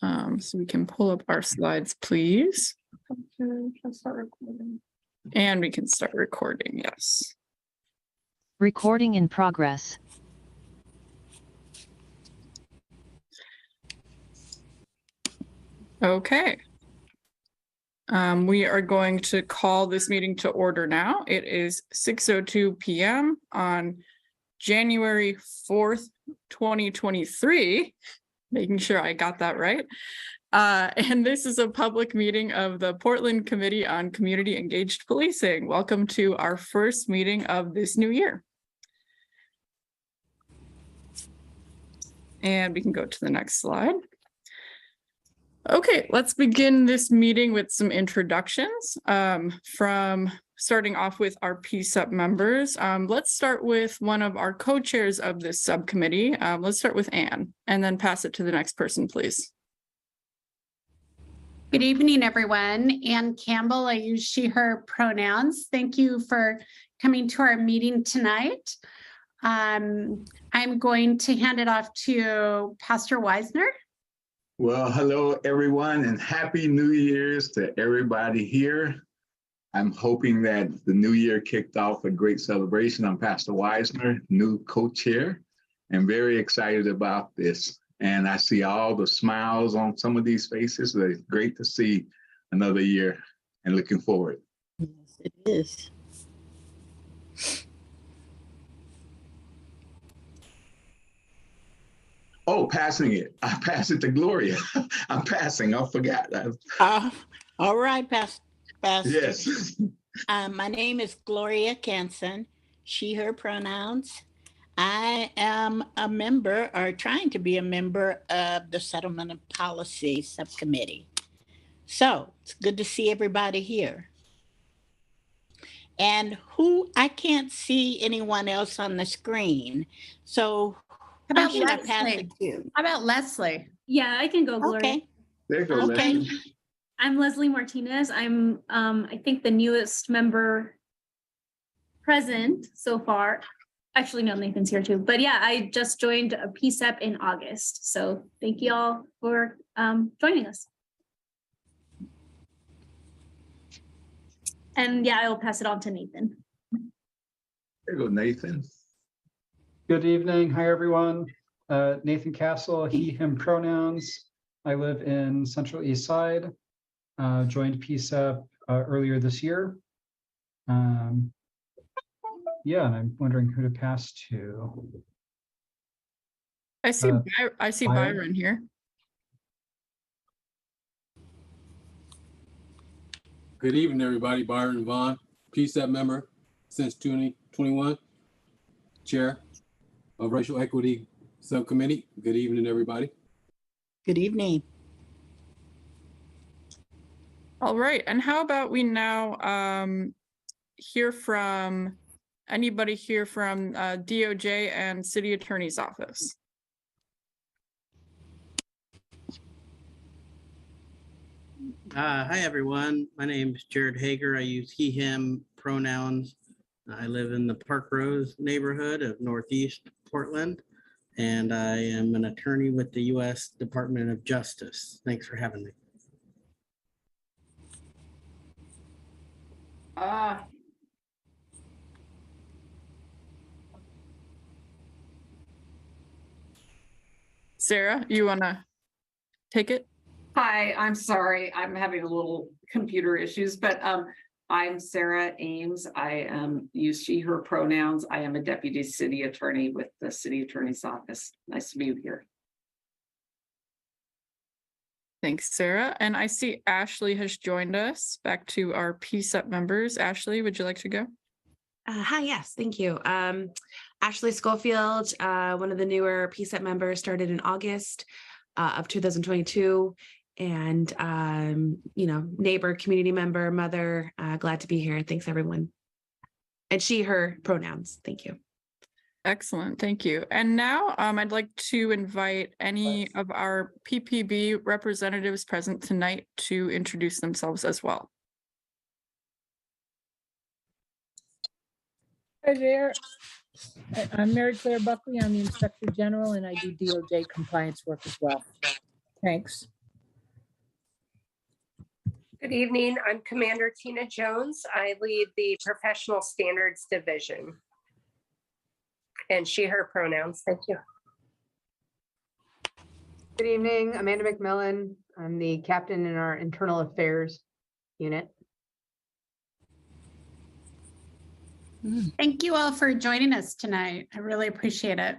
So we can pull up our slides, please. And we can start recording, yes. Recording in progress. Okay. We are going to call this meeting to order now. It is 6:02 p.m. on January 4th, 2023. Making sure I got that right. And this is a public meeting of the Portland Committee on Community Engaged Policing. Welcome to our first meeting of this new year. And we can go to the next slide. Okay, let's begin this meeting with some introductions from starting off with our PCCEP members. Let's start with one of our co-chairs of this subcommittee. Let's start with Anne and then pass it to the next person, please. Good evening, everyone. Ann Campbell, I use she, her pronouns. Thank you for coming to our meeting tonight. I'm going to hand it off to Pastor Weisner. Well, hello, everyone, and Happy New Year's to everybody here. I'm hoping that the new year kicked off a great celebration. I'm Pastor Weisner, new co-chair, and very excited about this. And I see all the smiles on some of these faces. It's great to see another year and looking forward. Yes, it is. Oh, passing it. I pass it to Gloria. I'm passing. I forgot. All right, Pastor. Yes. My name is Gloria Canson, she, her pronouns. I am a member, or trying to be a member, of the Settlement and Policy Subcommittee. So it's good to see everybody here. And I can't see anyone else on the screen. So How about who should I pass Leslie? it to? How about Leslie? Yeah, I can go, Gloria. Okay. There you go. Okay. Leslie. I'm Leslie Martinez. I'm, I think, the newest member present so far. Actually, no, Nathan's here too. But yeah, I just joined a PCCEP in August. So thank you all for joining us. And yeah, I will pass it on to Nathan. There you go, Nathan. Good evening. Hi, everyone. Nathan Castle, he, him pronouns. I live in Central East Side. Joined PCCEP earlier this year. Yeah, and I'm wondering who to pass to. I see Byron here. Good evening, everybody. Byron Vaughn, PCCEP member since 2021, chair of Racial Equity Subcommittee. Good evening, everybody. Good evening. All right, and how about we now hear from anybody here from DOJ and City Attorney's Office? Hi, everyone. My name is Jared Hager. I use he, him pronouns. I live in the Park Rose neighborhood of Northeast Portland, and I am an attorney with the U.S. Department of Justice. Thanks for having me. Sarah, you want to take it? Hi, I'm sorry. I'm having a little computer issues, but I'm Sarah Ames. I use she, her pronouns. I am a deputy city attorney with the city attorney's office. Nice to be here. Thanks, Sarah. And I see Ashley has joined us. Back to our PCCEP members. Ashley, would you like to go? Hi, yes, thank you. Ashley Schofield, one of the newer PCCEP members, started in August of 2022. And, neighbor, community member, mother, glad to be here. Thanks, everyone. And she, her pronouns. Thank you. Excellent. Thank you. And now I'd like to invite any of our PPB representatives present tonight to introduce themselves as well. Hi there. I'm Mary Claire Buckley. I'm the Inspector General and I do DOJ compliance work as well. Thanks. Good evening. I'm Commander Tina Jones. I lead the Professional Standards Division. And she, her pronouns. Thank you. Good evening, Amanda McMillan. I'm the captain in our Internal Affairs unit. Thank you all for joining us tonight. I really appreciate it.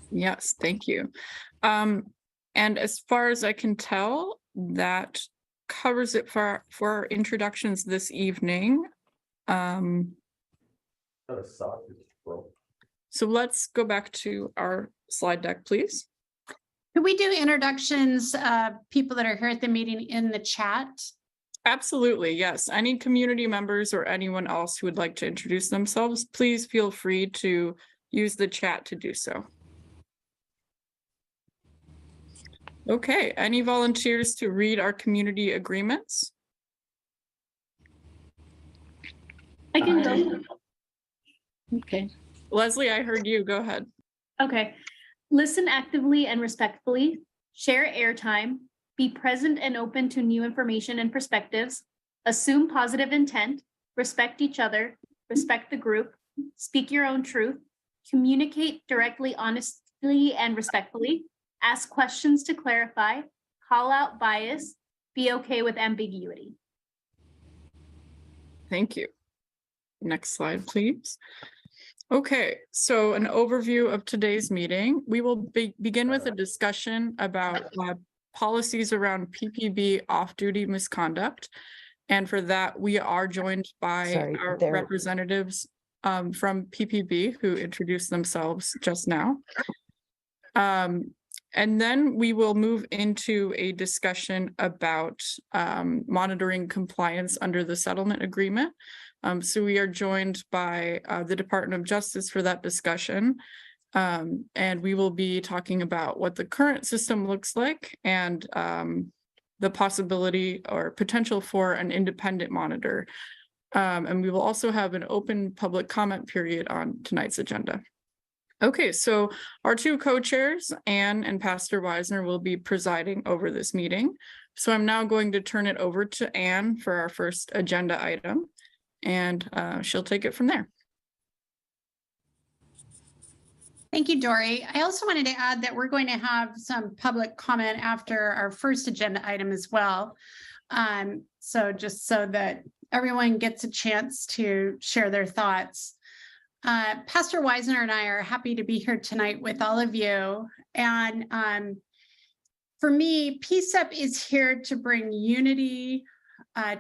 Yes, thank you. And as far as I can tell, that covers it for our introductions this evening. So let's go back to our slide deck, please. Could we do introductions of people that are here at the meeting in the chat? Absolutely, yes. Any community members or anyone else who would like to introduce themselves, please feel free to use the chat to do so. Okay, any volunteers to read our community agreements? I can go. Okay. Leslie, I heard you. Go ahead. Okay. Listen actively and respectfully, share airtime, be present and open to new information and perspectives, assume positive intent, respect each other, respect the group, speak your own truth, communicate directly, honestly, and respectfully, ask questions to clarify, call out bias, be okay with ambiguity. Thank you. Next slide, please. Okay, so an overview of today's meeting. We will begin with a discussion about policies around PPB off-duty misconduct. And for that, we are joined by our representatives from PPB who introduced themselves just now. And then we will move into a discussion about monitoring compliance under the settlement agreement. So we are joined by the Department of Justice for that discussion. And we will be talking about what the current system looks like and the possibility or potential for an independent monitor. And we will also have an open public comment period on tonight's agenda. Okay, so our two co-chairs, Anne and Pastor Wisner, will be presiding over this meeting. So I'm now going to turn it over to Anne for our first agenda item, and she'll take it from there. Thank you, Dory. I also wanted to add that we're going to have some public comment after our first agenda item as well. So just so that everyone gets a chance to share their thoughts. Pastor Wisner and I are happy to be here tonight with all of you. And for me, PCCEP is here to bring unity,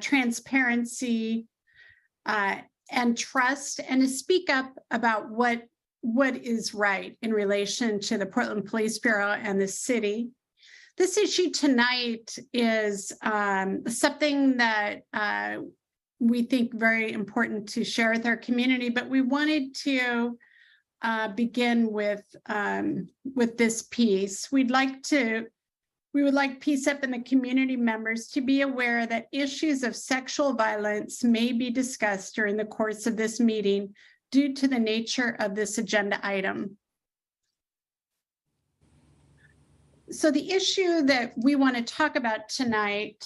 transparency, and trust, and to speak up about what is right in relation to the Portland Police Bureau and the city. This issue tonight is something that we think very important to share with our community, but we wanted to begin with this piece. We would like PCCEP and the community members to be aware that issues of sexual violence may be discussed during the course of this meeting due to the nature of this agenda item. So the issue that we want to talk about tonight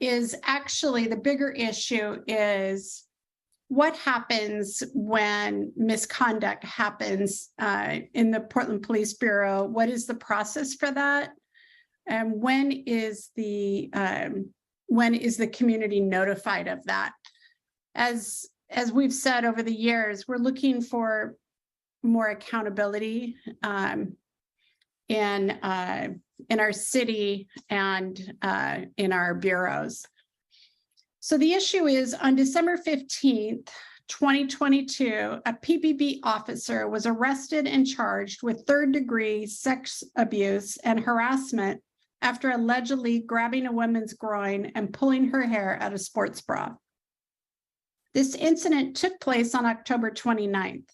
is actually the bigger issue is what happens when misconduct happens in the Portland Police Bureau? What is the process for that? And when is the community notified of that? As we've said over the years, we're looking for more accountability in our city and in our bureaus. So the issue is on December 15th, 2022, a PPB officer was arrested and charged with third-degree sex abuse and harassment after allegedly grabbing a woman's groin and pulling her hair out of sports bra. This incident took place on October 29th.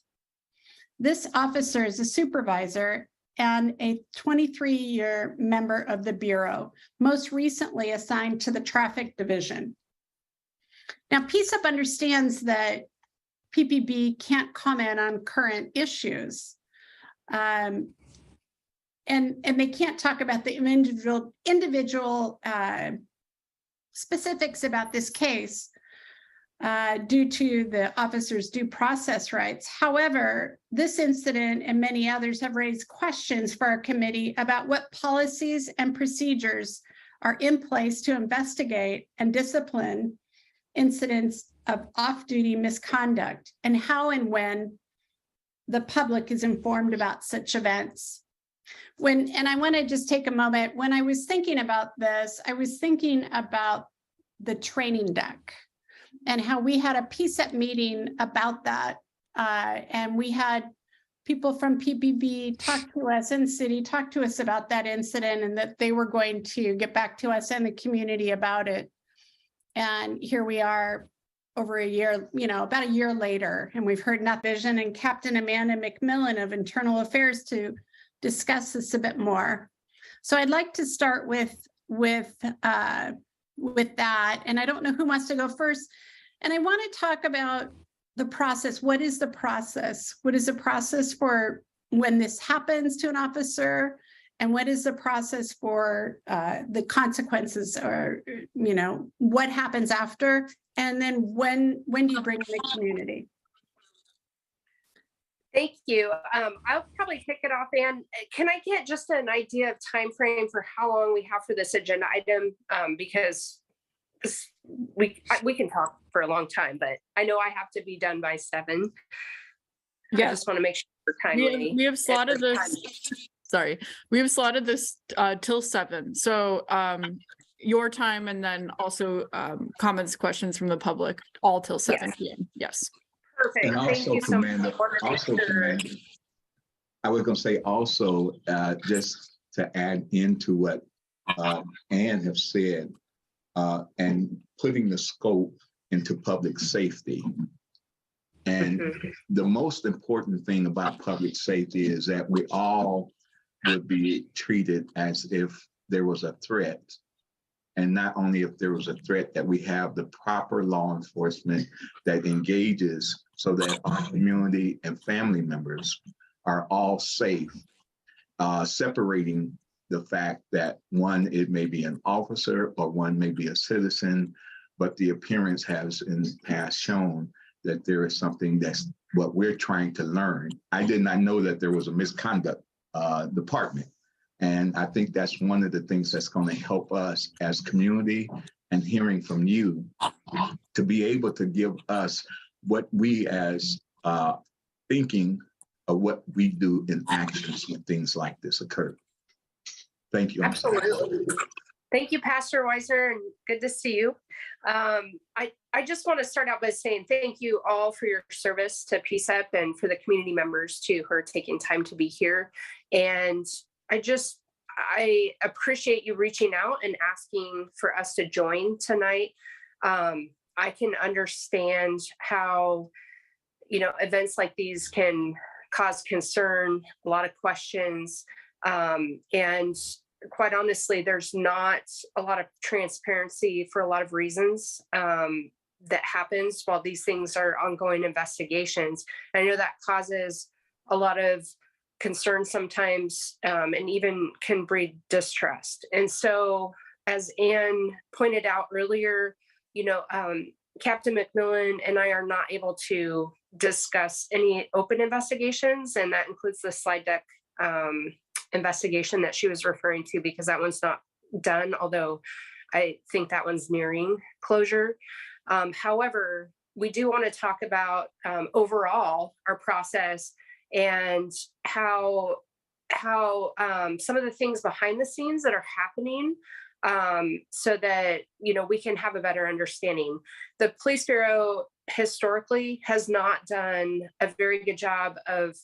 This officer is a supervisor and a 23-year member of the Bureau, most recently assigned to the Traffic Division. Now, PCCEP understands that PPB can't comment on current issues, and they can't talk about the individual specifics about this case due to the officer's due process rights. However, this incident and many others have raised questions for our committee about what policies and procedures are in place to investigate and discipline incidents of off-duty misconduct, and how and when the public is informed about such events. And I want to just take a moment. When I was thinking about this, I was thinking about the training deck and how we had a PCCEP meeting about that. And we had people from PPB talk to us and city talk to us about that incident, and that they were going to get back to us and the community about it. And here we are over a year, about a year later, and we've heard Nat Vision and Captain Amanda McMillan of Internal Affairs to discuss this a bit more. So I'd like to start with that, and I don't know who wants to go first. And I want to talk about the process. What is the process? What is the process for when this happens to an officer? And what is the process for the consequences, or, what happens after? And then when do you bring in the community? Thank you. I'll probably kick it off. Ann, can I get just an idea of time frame for how long we have for this agenda item? Because we can talk for a long time, but I know I have to be done by 7. Yeah. I just want to make sure we're timely. We have slotted this. Sorry, we have slotted this till 7. So your time, and then also comments, questions from the public, all till 7 p.m. Yes. Perfect. And Thank also, you so much. Commander, I was going to say also, just to add into what Ann have said, and putting the scope into public safety. And the most important thing about public safety is that we all would be treated as if there was a threat. And not only if there was a threat, that we have the proper law enforcement that engages so that our community and family members are all safe, separating the fact that one, it may be an officer or one may be a citizen, but the appearance has in the past shown that there is something that's what we're trying to learn. I did not know that there was a misconduct department. And I think that's one of the things that's going to help us as community, and hearing from you to be able to give us what we as thinking of what we do in actions when things like this occur. Thank you. Absolutely. Thank you, Pastor Weiser, and good to see you. I just want to start out by saying thank you all for your service to PCCEP, and for the community members too who are taking time to be here. And I appreciate you reaching out and asking for us to join tonight. I can understand how, events like these can cause concern, a lot of questions, and quite honestly, there's not a lot of transparency for a lot of reasons that happens while these things are ongoing investigations. I know that causes a lot of concern sometimes, and even can breed distrust. And so, as Ann pointed out earlier, Captain McMillan and I are not able to discuss any open investigations, and that includes the slide deck investigation that she was referring to, because that one's not done, although I think that one's nearing closure. However, we do want to talk about overall our process, and how some of the things behind the scenes that are happening, so that we can have a better understanding. The Police Bureau historically has not done a very good job of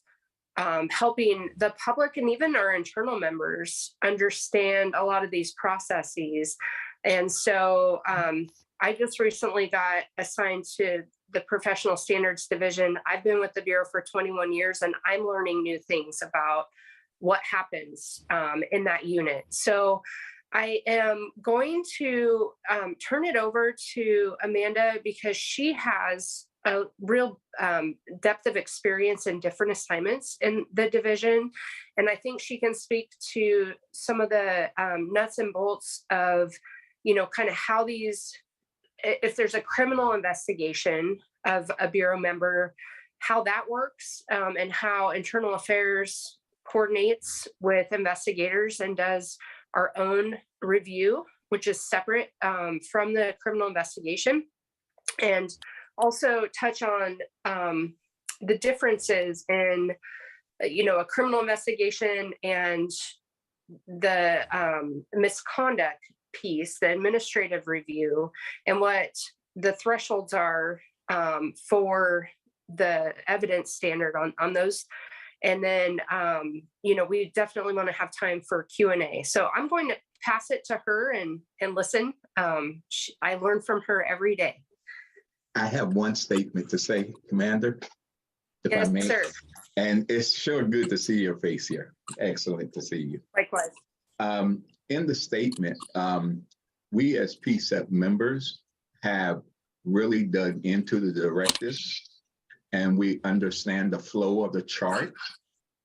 helping the public and even our internal members understand a lot of these processes. And so I just recently got assigned to the Professional Standards Division. I've been with the Bureau for 21 years, and I'm learning new things about what happens in that unit. So I am going to turn it over to Amanda, because she has a real depth of experience in different assignments in the division. And I think she can speak to some of the nuts and bolts of kind of how these, if there's a criminal investigation of a Bureau member, how that works, and how internal affairs coordinates with investigators and does our own review, which is separate from the criminal investigation. And also touch on the differences in, a criminal investigation and the misconduct piece, the administrative review, and what the thresholds are for the evidence standard on those. And then, we definitely want to have time for Q&A. So I'm going to pass it to her and listen. I learn from her every day. I have one statement to say, Commander, if I may. Yes, sir. And it's sure good to see your face here. Excellent to see you. Likewise. In the statement, we as PCCEP members have really dug into the directives, and we understand the flow of the chart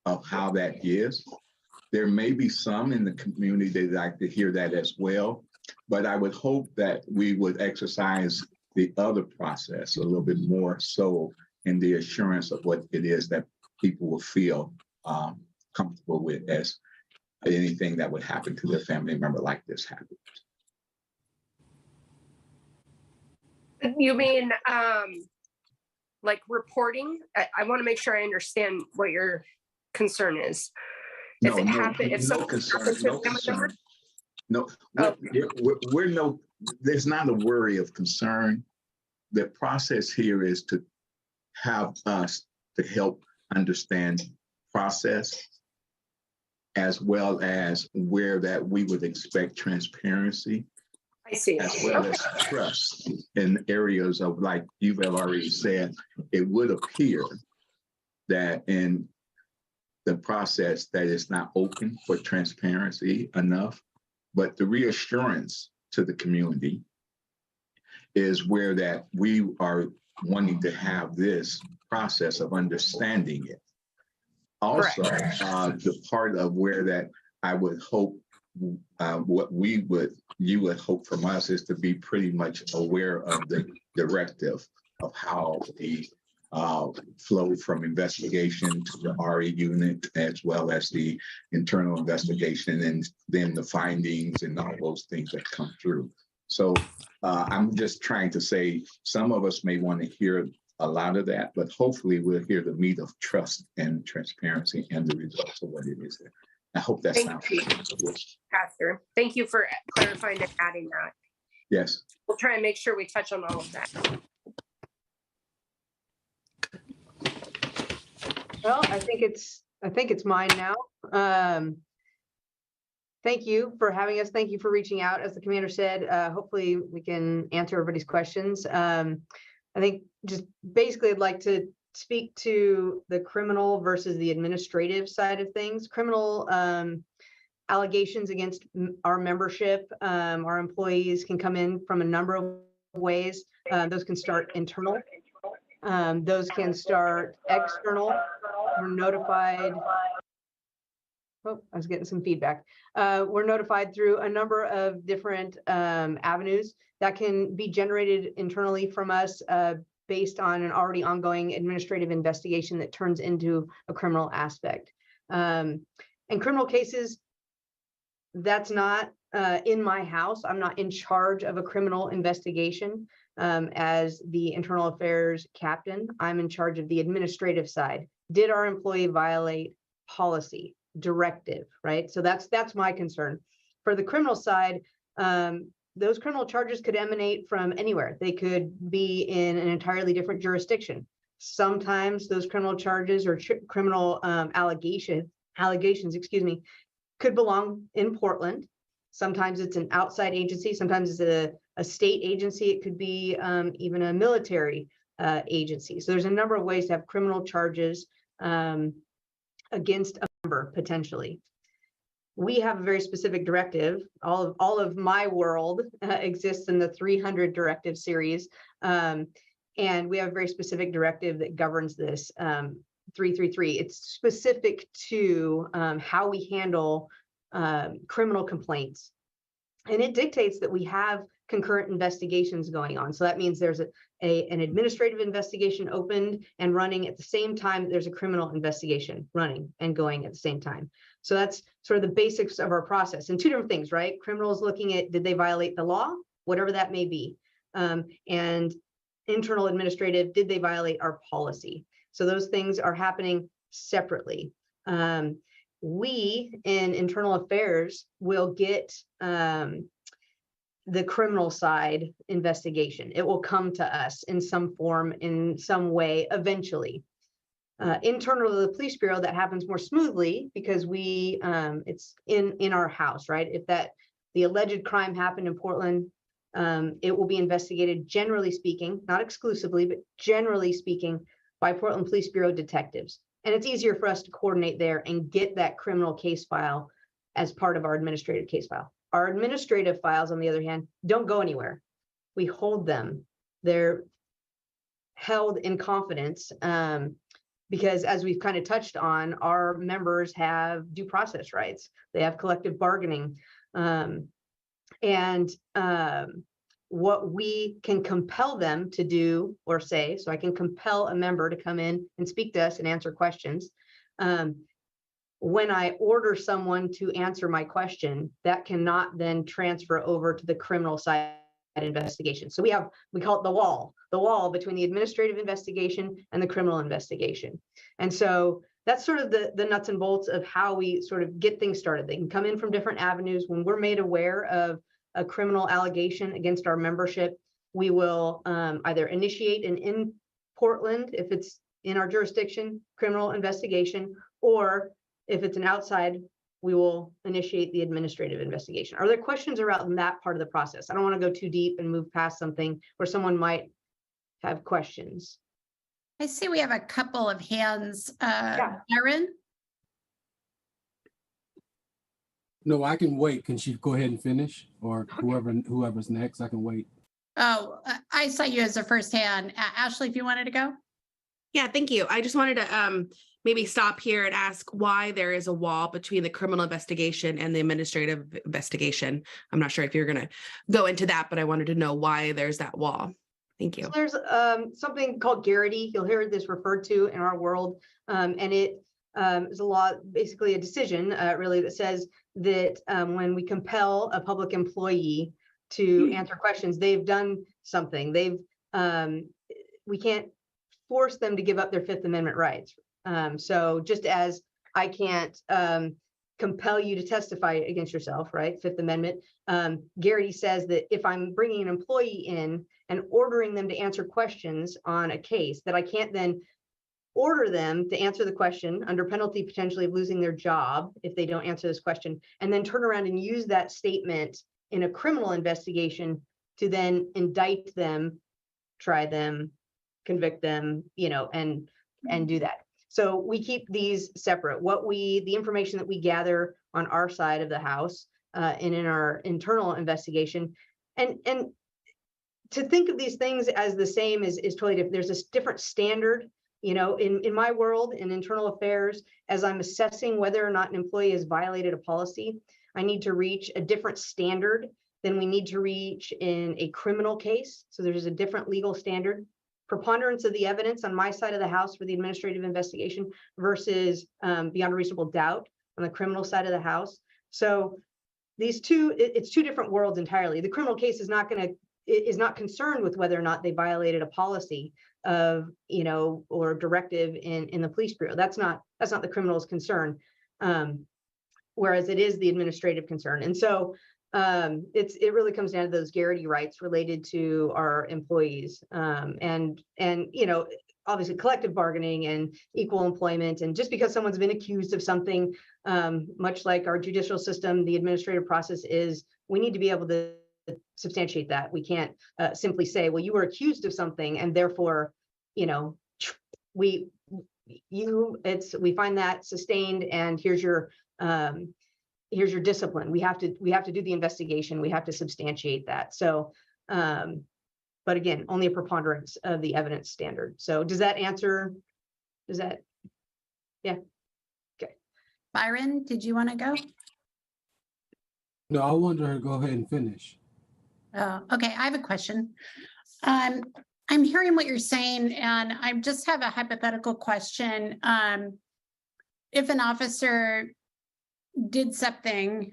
of how that is. There may be some in the community that like to hear that as well, but I would hope that we would exercise the other process a little bit more so in the assurance of what it is that people will feel comfortable with as anything that would happen to their family member like this happens. You mean like reporting? I want to make sure I understand what your concern is. If it happened, if something happened to a family member? No, we're no, there's not a worry of concern. The process here is to have us to help understand process, as well as where that we would expect transparency. I see. As well as trust in areas of, like you have already said, it would appear that in the process that is not open for transparency enough, but the reassurance to the community is where that we are wanting to have this process of understanding it. Also, the part of where that I would hope what you would hope from us is to be pretty much aware of the directive of how the flow from investigation to the RE unit, as well as the internal investigation, and then the findings and all those things that come through. So I'm just trying to say, some of us may want to hear a lot of that, but hopefully we'll hear the meat of trust and transparency and the results of what it is there. I hope that sounds good. Pastor. Thank you for clarifying and adding that. Yes. We'll try and make sure we touch on all of that. Well, I think it's mine now. Thank you for having us. Thank you for reaching out. As the commander said, hopefully we can answer everybody's questions. I think just basically I'd like to speak to the criminal versus the administrative side of things. Criminal allegations against our membership, our employees can come in from a number of ways. Those can start internal. Those can start external. We're notified. Oh, I was getting some feedback. We're notified through a number of different avenues that can be generated internally from us based on an already ongoing administrative investigation that turns into a criminal aspect. In criminal cases, that's not in my house. I'm not in charge of a criminal investigation. As the internal affairs captain, I'm in charge of the administrative side. Did our employee violate policy, directive, right? So that's my concern. For the criminal side, those criminal charges could emanate from anywhere. They could be in an entirely different jurisdiction. Sometimes those criminal charges or criminal allegations, could belong in Portland. Sometimes it's an outside agency. Sometimes it's a state agency. It could be even a military agency. So there's a number of ways to have criminal charges against a member potentially. We have a very specific directive. All of my world exists in the 300 directive series. And we have a very specific directive that governs this 333. It's specific to how we handle criminal complaints. And it dictates that we have concurrent investigations going on. So that means there's an administrative investigation opened and running at the same time. There's a criminal investigation running and going at the same time. So that's sort of the basics of our process. And two different things, right? Criminals looking at, did they violate the law, whatever that may be. And internal administrative, did they violate our policy? So those things are happening separately. We in internal affairs will get the criminal side investigation. It will come to us in some form, in some way, eventually. Internal to the police bureau, that happens more smoothly because we it's in our house, right? If the alleged crime happened in Portland, it will be investigated, generally speaking, not exclusively, but generally speaking, by Portland Police Bureau detectives. And it's easier for us to coordinate there and get that criminal case file as part of our administrative case file. Our administrative files, on the other hand, don't go anywhere. We hold them. They're held in confidence because, as we've kind of touched on, our members have due process rights. They have collective bargaining. What we can compel them to do or say, so I can compel a member to come in and speak to us and answer questions. When I order someone to answer my question, that cannot then transfer over to the criminal side investigation. So we call it the wall between the administrative investigation and the criminal investigation. And so that's sort of the nuts and bolts of how we sort of get things started. They can come in from different avenues. When we're made aware of a criminal allegation against our membership, we will either initiate an in Portland, if it's in our jurisdiction, criminal investigation, or if it's an outside, we will initiate the administrative investigation. Are there questions around that part of the process? I don't want to go too deep and move past something where someone might have questions. I see we have a couple of hands. Aaron? No, I can wait. Can she go ahead and finish, or whoever's next? I can wait. Oh, I saw you as the first hand. Ashley, if you wanted to go. Yeah, thank you. I just wanted to maybe stop here and ask why there is a wall between the criminal investigation and the administrative investigation. I'm not sure if you're going to go into that, but I wanted to know why there's that wall. Thank you. So there's something called garrity. You'll hear this referred to in our world, and it is a law, basically a decision, really, that says that when we compel a public employee to answer questions, they've done something. We can't force them to give up their Fifth Amendment rights. So just as I can't compel you to testify against yourself, right? Fifth Amendment. Garrity says that if I'm bringing an employee in and ordering them to answer questions on a case, that I can't then order them to answer the question under penalty potentially of losing their job if they don't answer this question, and then turn around and use that statement in a criminal investigation to then indict them, try them, convict them, and do that. So we keep these separate. The information that we gather on our side of the house and in our internal investigation, and to think of these things as the same is totally different. There's this different standard, in my world, in internal affairs, as I'm assessing whether or not an employee has violated a policy, I need to reach a different standard than we need to reach in a criminal case. So there's a different legal standard. Preponderance of the evidence on my side of the house for the administrative investigation versus beyond a reasonable doubt on the criminal side of the house. So these it's two different worlds entirely. The criminal case is not concerned with whether or not they violated a policy of, or directive in the police bureau. That's not the criminal's concern. Whereas it is the administrative concern. And so it really comes down to those garrity rights related to our employees, and obviously collective bargaining and equal employment. And just because someone's been accused of something, much like our judicial system, the administrative process is, we need to be able to substantiate that. We can't simply say, well, you were accused of something, and therefore, we find that sustained, and here's your discipline. We have to do the investigation. We have to substantiate that. So, but again, only a preponderance of the evidence standard. So does that answer? Yeah. Okay. Byron, did you want to go? No, I wanted her to go ahead and finish. Oh, okay, I have a question. I'm hearing what you're saying, and I just have a hypothetical question. If an officer did something,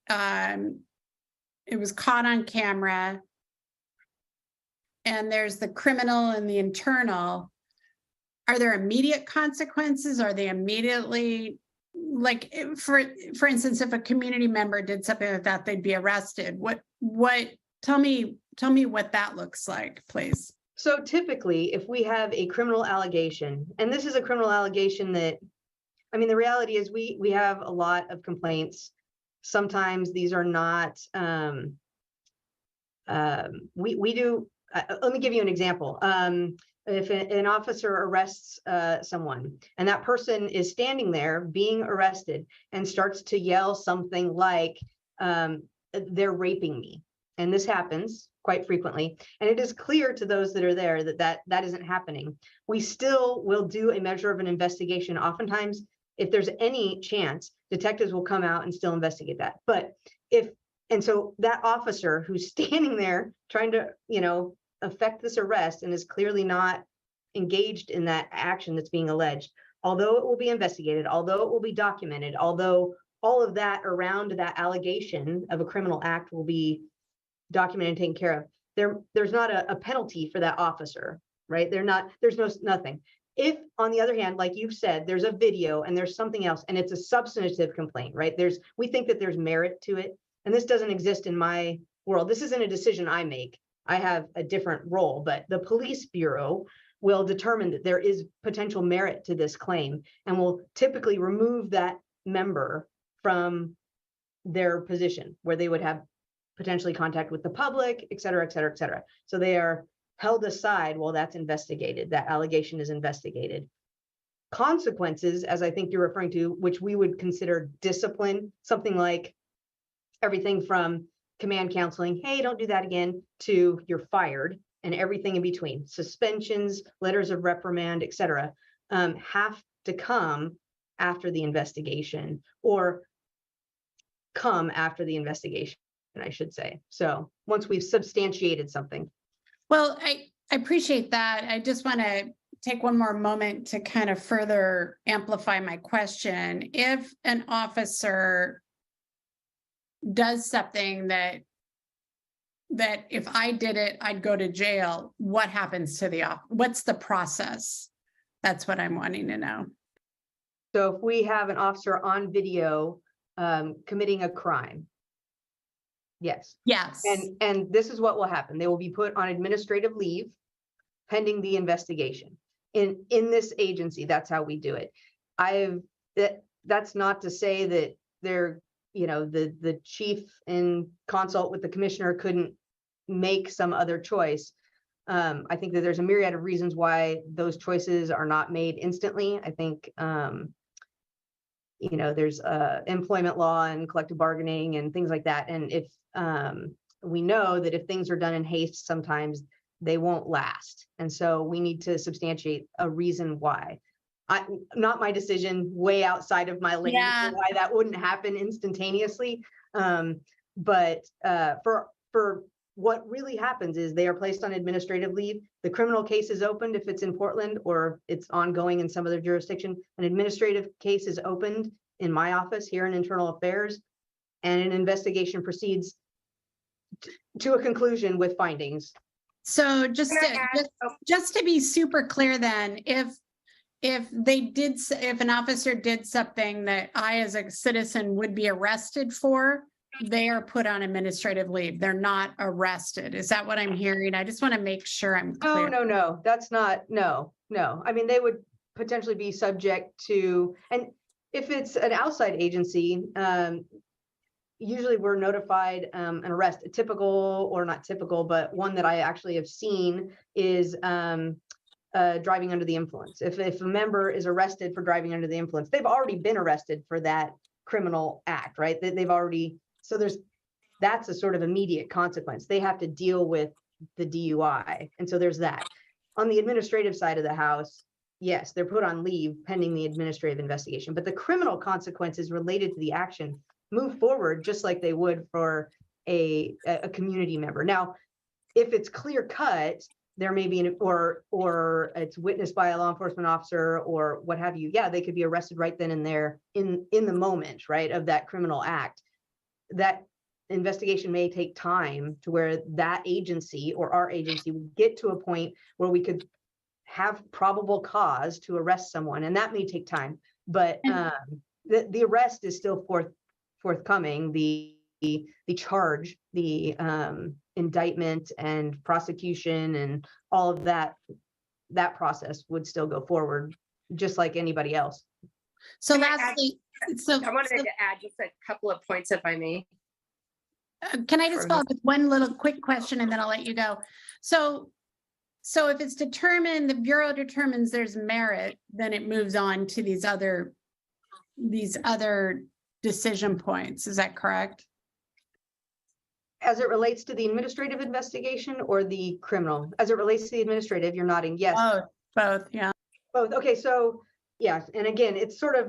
it was caught on camera, and there's the criminal and the internal, are there immediate consequences? Are they immediately, like, for instance, if a community member did something like that, they'd be arrested? Tell me what that looks like, please. So typically, if we have a criminal allegation, and this is a criminal allegation that, I mean, the reality is we have a lot of complaints. Sometimes these are not, we do, let me give you an example. If an officer arrests someone and that person is standing there being arrested and starts to yell something like, they're raping me. And this happens quite frequently. And it is clear to those that are there that isn't happening. We still will do a measure of an investigation. Oftentimes, if there's any chance, detectives will come out and still investigate that. But and so that officer who's standing there trying to, affect this arrest and is clearly not engaged in that action that's being alleged, although it will be investigated, although it will be documented, although all of that around that allegation of a criminal act will be documented and taken care of, there's not a penalty for that officer, right? There's nothing. If, on the other hand, like you've said, there's a video and there's something else and it's a substantive complaint, right? We think that there's merit to it. And this doesn't exist in my world. This isn't a decision I make. I have a different role, but the police bureau will determine that there is potential merit to this claim and will typically remove that member from their position where they would have potentially contact with the public, et cetera, et cetera, et cetera. So they are held aside while that's investigated. That allegation is investigated. Consequences, as I think you're referring to, which we would consider discipline, something like everything from command counseling, hey, don't do that again, to you're fired, and everything in between, suspensions, letters of reprimand, et cetera, have to come after the investigation, or come after the investigation, I should say. So once we've substantiated something. Well, I appreciate that. I just want to take one more moment to kind of further amplify my question. If an officer does something that if I did it, I'd go to jail, what happens to what's the process? That's what I'm wanting to know. So if we have an officer on video committing a crime, yes. Yes. And this is what will happen. They will be put on administrative leave pending the investigation. In this agency, that's how we do it. That's not to say that they're, the chief in consult with the commissioner couldn't make some other choice. I think that there's a myriad of reasons why those choices are not made instantly. I think, there's employment law and collective bargaining and things like that. And if we know that if things are done in haste, sometimes they won't last. And so we need to substantiate a reason why. Not my decision, way outside of my lane, Yeah. why that wouldn't happen instantaneously. But for what really happens is they are placed on administrative leave. The criminal case is opened if it's in Portland or it's ongoing in some other jurisdiction. An administrative case is opened in my office here in Internal Affairs, and an investigation proceeds to a conclusion with findings. So just to be super clear, then, if an officer did something that I as a citizen would be arrested for, they are put on administrative leave. They're not arrested. Is that what I'm hearing? I just want to make sure I'm clear. No, that's not, no. I mean, they would potentially be subject to, and if it's an outside agency, usually we're notified an arrest. Typical, or not typical, but one that I actually have seen is driving under the influence. If a member is arrested for driving under the influence, they've already been arrested for that criminal act, right? They've already, so that's a sort of immediate consequence. They have to deal with the DUI. And so there's that. On the administrative side of the house, yes, they're put on leave pending the administrative investigation, but the criminal consequences related to the action move forward just like they would for a community member. Now, if it's clear cut, there may be or it's witnessed by a law enforcement officer or what have you. Yeah, they could be arrested right then and there in the moment, right, of that criminal act. That investigation may take time to where that agency or our agency would get to a point where we could have probable cause to arrest someone, and that may take time. But the arrest is still forthcoming. The charge, the indictment and prosecution and all of that process would still go forward just like anybody else. So lastly, I wanted to add just a couple of points, if I may. Can I just follow up with one little quick question and then I'll let you go? So if it's determined, the Bureau determines there's merit, then it moves on to these other decision points. Is that correct? As it relates to the administrative investigation or the criminal? As it relates to the administrative, you're nodding yes. Both, yeah. Both. Okay, so yeah, and again,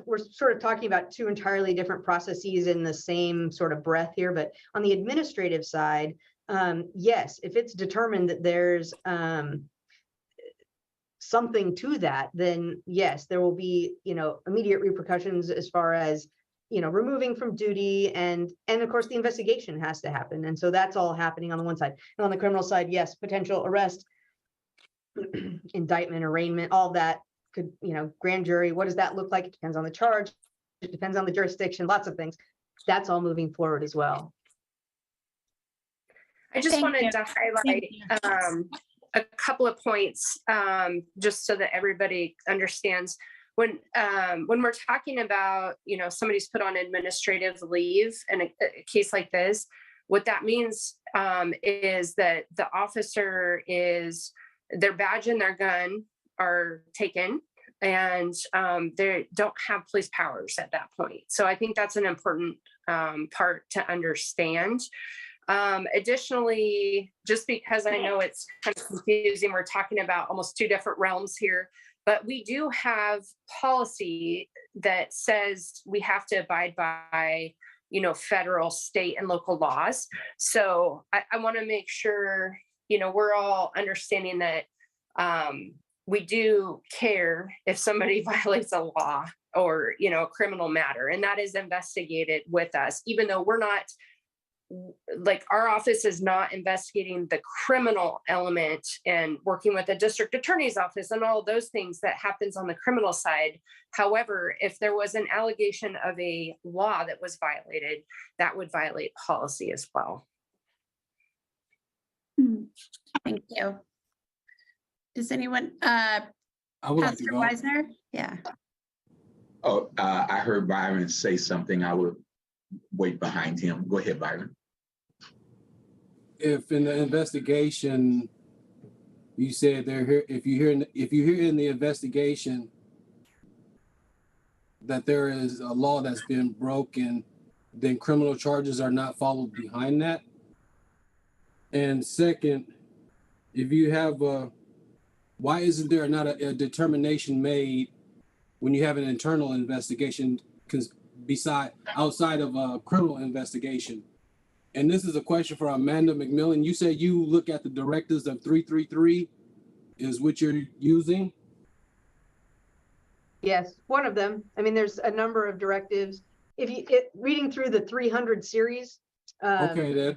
we're sort of talking about two entirely different processes in the same sort of breath here. But on the administrative side, yes, if it's determined that there's something to that, then yes, there will be, immediate repercussions as far as, removing from duty, and of course the investigation has to happen. And so that's all happening on the one side. And on the criminal side, yes, potential arrest, indictment, arraignment, all that could, grand jury, what does that look like? It depends on the charge. It depends on the jurisdiction, lots of things. That's all moving forward as well. I just wanted to highlight a couple of points, just so that everybody understands. When we're talking about, somebody's put on administrative leave in a case like this, what that means is that the officer their badge and their gun are taken, and they don't have police powers at that point. So I think that's an important part to understand. Additionally, just because I know it's kind of confusing, we're talking about almost two different realms here, but we do have policy that says we have to abide by, federal, state, and local laws. So I want to make sure, we're all understanding that we do care if somebody violates a law or, a criminal matter, and that is investigated with us, even though we're not, like, our office is not investigating the criminal element and working with the district attorney's office and all those things that happens on the criminal side. However, if there was an allegation of a law that was violated, that would violate policy as well. Thank you. Does anyone, I would like to Pastor go. Weisner? Yeah. Oh, I heard Byron say something. I would wait behind him. Go ahead, Byron. If in the investigation, you said they're here, if you hear in the investigation that there is a law that's been broken, then criminal charges are not followed behind that. And second, if you have why isn't there not a determination made when you have an internal investigation outside of a criminal investigation? And this is a question for Amanda McMillan. You said you look at the directives of 333 is what you're using? Yes, one of them. I mean, there's a number of directives. Reading through the 300 series, Okay, then.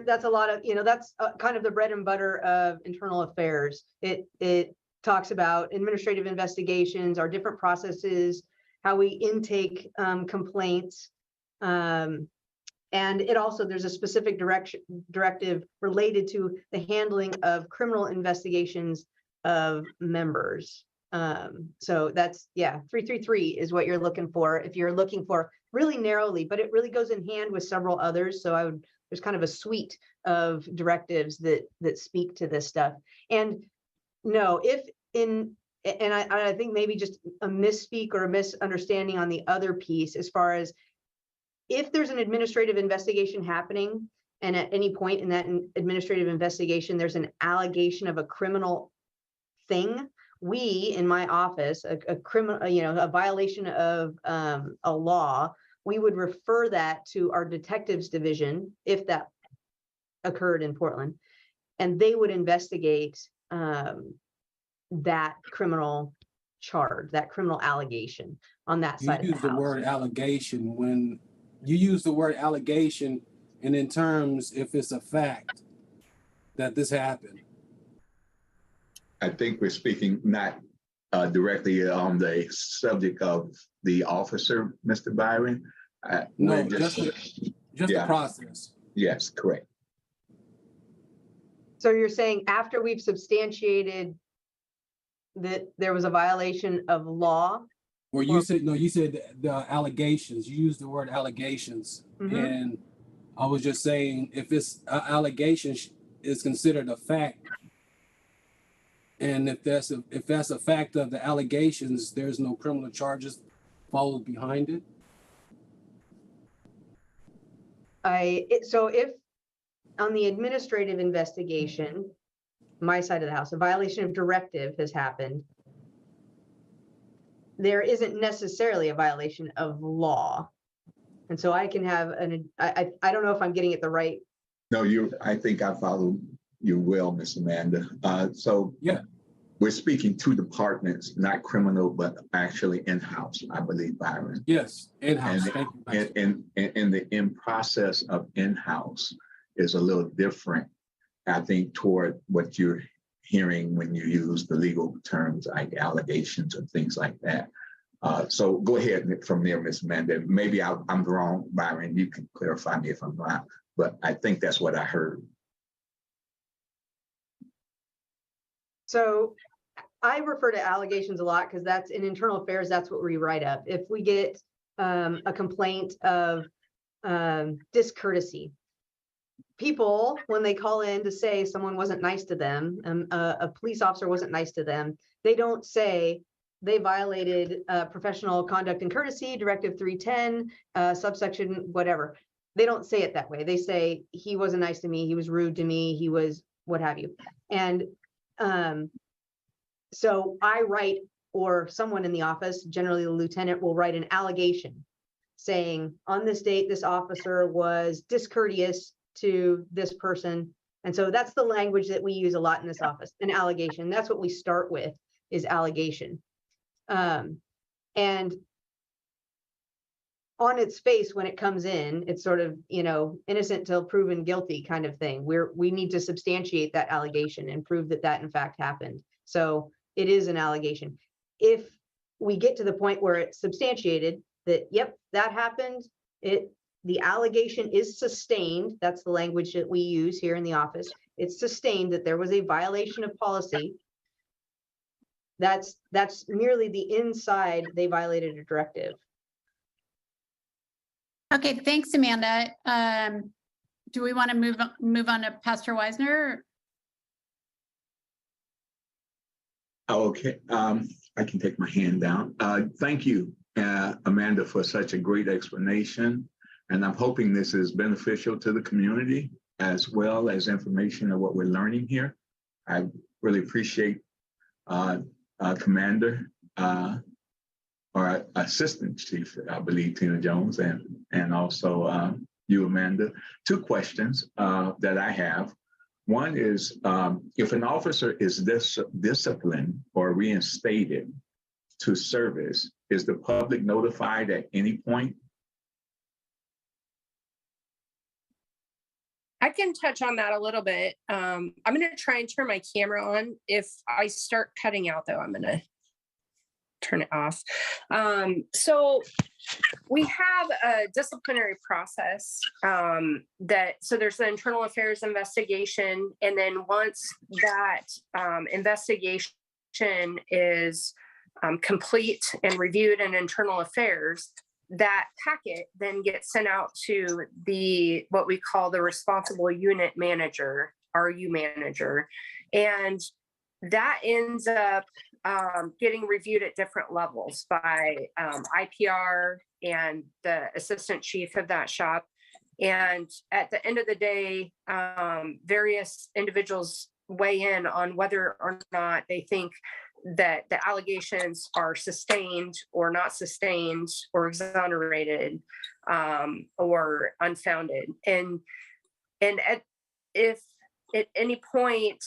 that's a lot of, that's kind of the bread and butter of internal affairs. It talks about administrative investigations, our different processes, how we intake complaints. And it also, there's a specific directive related to the handling of criminal investigations of members. So that's, 333 is what you're looking for if you're looking for really narrowly, but it really goes in hand with several others. So there's kind of a suite of directives that speak to this stuff. And no, I think maybe just a misspeak or a misunderstanding on the other piece, as far as if there's an administrative investigation happening, and at any point in that administrative investigation, there's an allegation of a criminal thing, we in my office, a criminal, a violation of a law, we would refer that to our detectives division if that occurred in Portland, and they would investigate that criminal charge, that criminal allegation on that You side of the use the house. word allegation when you use the word allegation, and in terms, if it's a fact that this happened. I think we're speaking not directly on the subject of the officer, Mr. Byron. No, we're just the yeah. process. Yes, correct. So you're saying after we've substantiated that there was a violation of law? Or you said, no, you said the allegations. You used the word allegations. Mhm. And I was just saying, if it's allegation is considered a fact, and if that's a fact of the allegations, there's no criminal charges followed behind it. So if on the administrative investigation, my side of the house, a violation of directive has happened, there isn't necessarily a violation of law. And so I can have I don't know if I'm getting it the right. No, I think I follow you well, Miss Amanda. So yeah, we're speaking to departments, not criminal, but actually in-house, I believe, Byron. Yes, in-house. Thank you. And the in process of in-house is a little different, I think, toward what you're hearing when you use the legal terms like allegations and things like that. So go ahead from there, Ms. Amanda. Maybe I'm wrong, Byron. You can clarify me if I'm wrong, but I think that's what I heard. So I refer to allegations a lot because that's in internal affairs. That's what we write up. If we get a complaint of discourtesy, people, when they call in to say someone wasn't nice to them, a police officer wasn't nice to them, they don't say they violated professional conduct and courtesy, Directive 310, subsection whatever. They don't say it that way. They say he wasn't nice to me, he was rude to me, he was what have you. And so I write, or someone in the office, generally the lieutenant, will write an allegation saying on this date, this officer was discourteous to this person. And so that's the language that we use a lot in this office, an allegation. That's what we start with, is allegation. And on its face, when it comes in, it's sort of, innocent till proven guilty kind of thing. We need to substantiate that allegation and prove that that in fact happened. So it is an allegation. If we get to the point where it's substantiated that, yep, that happened, the allegation is sustained. That's the language that we use here in the office. It's sustained that there was a violation of policy. That's merely the inside, they violated a directive. Okay, thanks, Amanda. Do we want to move on to Pastor Weisner? Okay, I can take my hand down. Thank you, Amanda, for such a great explanation. And I'm hoping this is beneficial to the community as well as information of what we're learning here. I really appreciate Commander or Assistant Chief, I believe, Tina Jones, and also you, Amanda. Two questions that I have. One is, if an officer is disciplined or reinstated to service, is the public notified at any point? I can touch on that a little bit. I'm going to try and turn my camera on. If I start cutting out, though, I'm going to turn it off. So we have a disciplinary process so there's the internal affairs investigation. And then once that investigation is complete and reviewed in internal affairs, that packet then gets sent out to what we call the responsible unit manager, RU manager. And that ends up getting reviewed at different levels by IPR and the assistant chief of that shop. And at the end of the day, various individuals weigh in on whether or not they think that the allegations are sustained or not sustained or exonerated. or unfounded. And if at any point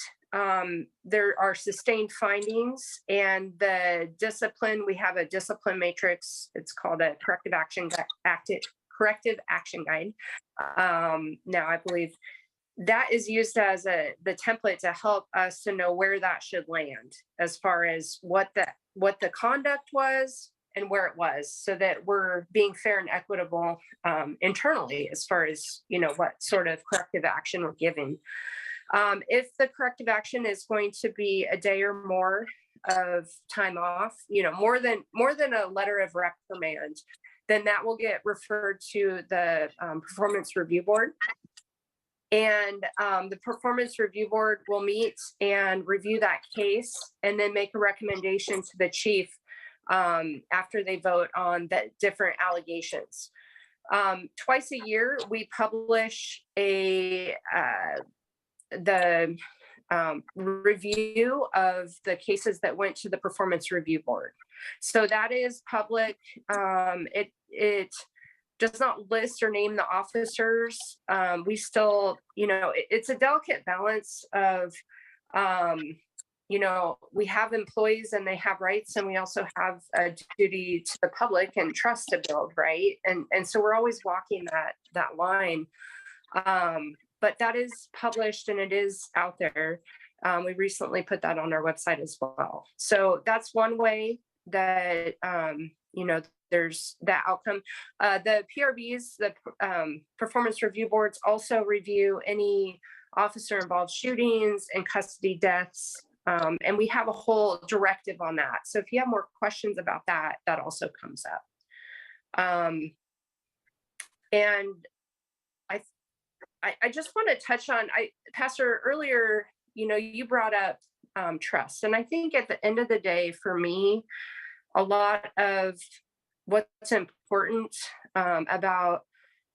there are sustained findings and the discipline, we have a discipline matrix. It's called a corrective action guide. Now I believe that is used as the template to help us to know where that should land as far as what the conduct was and where it was, so that we're being fair and equitable internally as far as, what sort of corrective action we're giving. If the corrective action is going to be a day or more of time off, more than a letter of reprimand, then that will get referred to the performance review board. And the performance review board will meet and review that case and then make a recommendation to the chief after they vote on the different allegations. Twice a year, we publish the review of the cases that went to the performance review board. So that is public. It does not list or name the officers. We still, it's a delicate balance of, we have employees and they have rights, and we also have a duty to the public and trust to build, right? And so we're always walking that line. But that is published and it is out there. We recently put that on our website as well. So that's one way that, there's that outcome. The PRBs, the performance review boards, also review any officer involved shootings and custody deaths. And we have a whole directive on that. So if you have more questions about that, that also comes up. And I just want to touch on, Pastor, earlier, you brought up trust. And I think at the end of the day, for me, a lot of what's important about,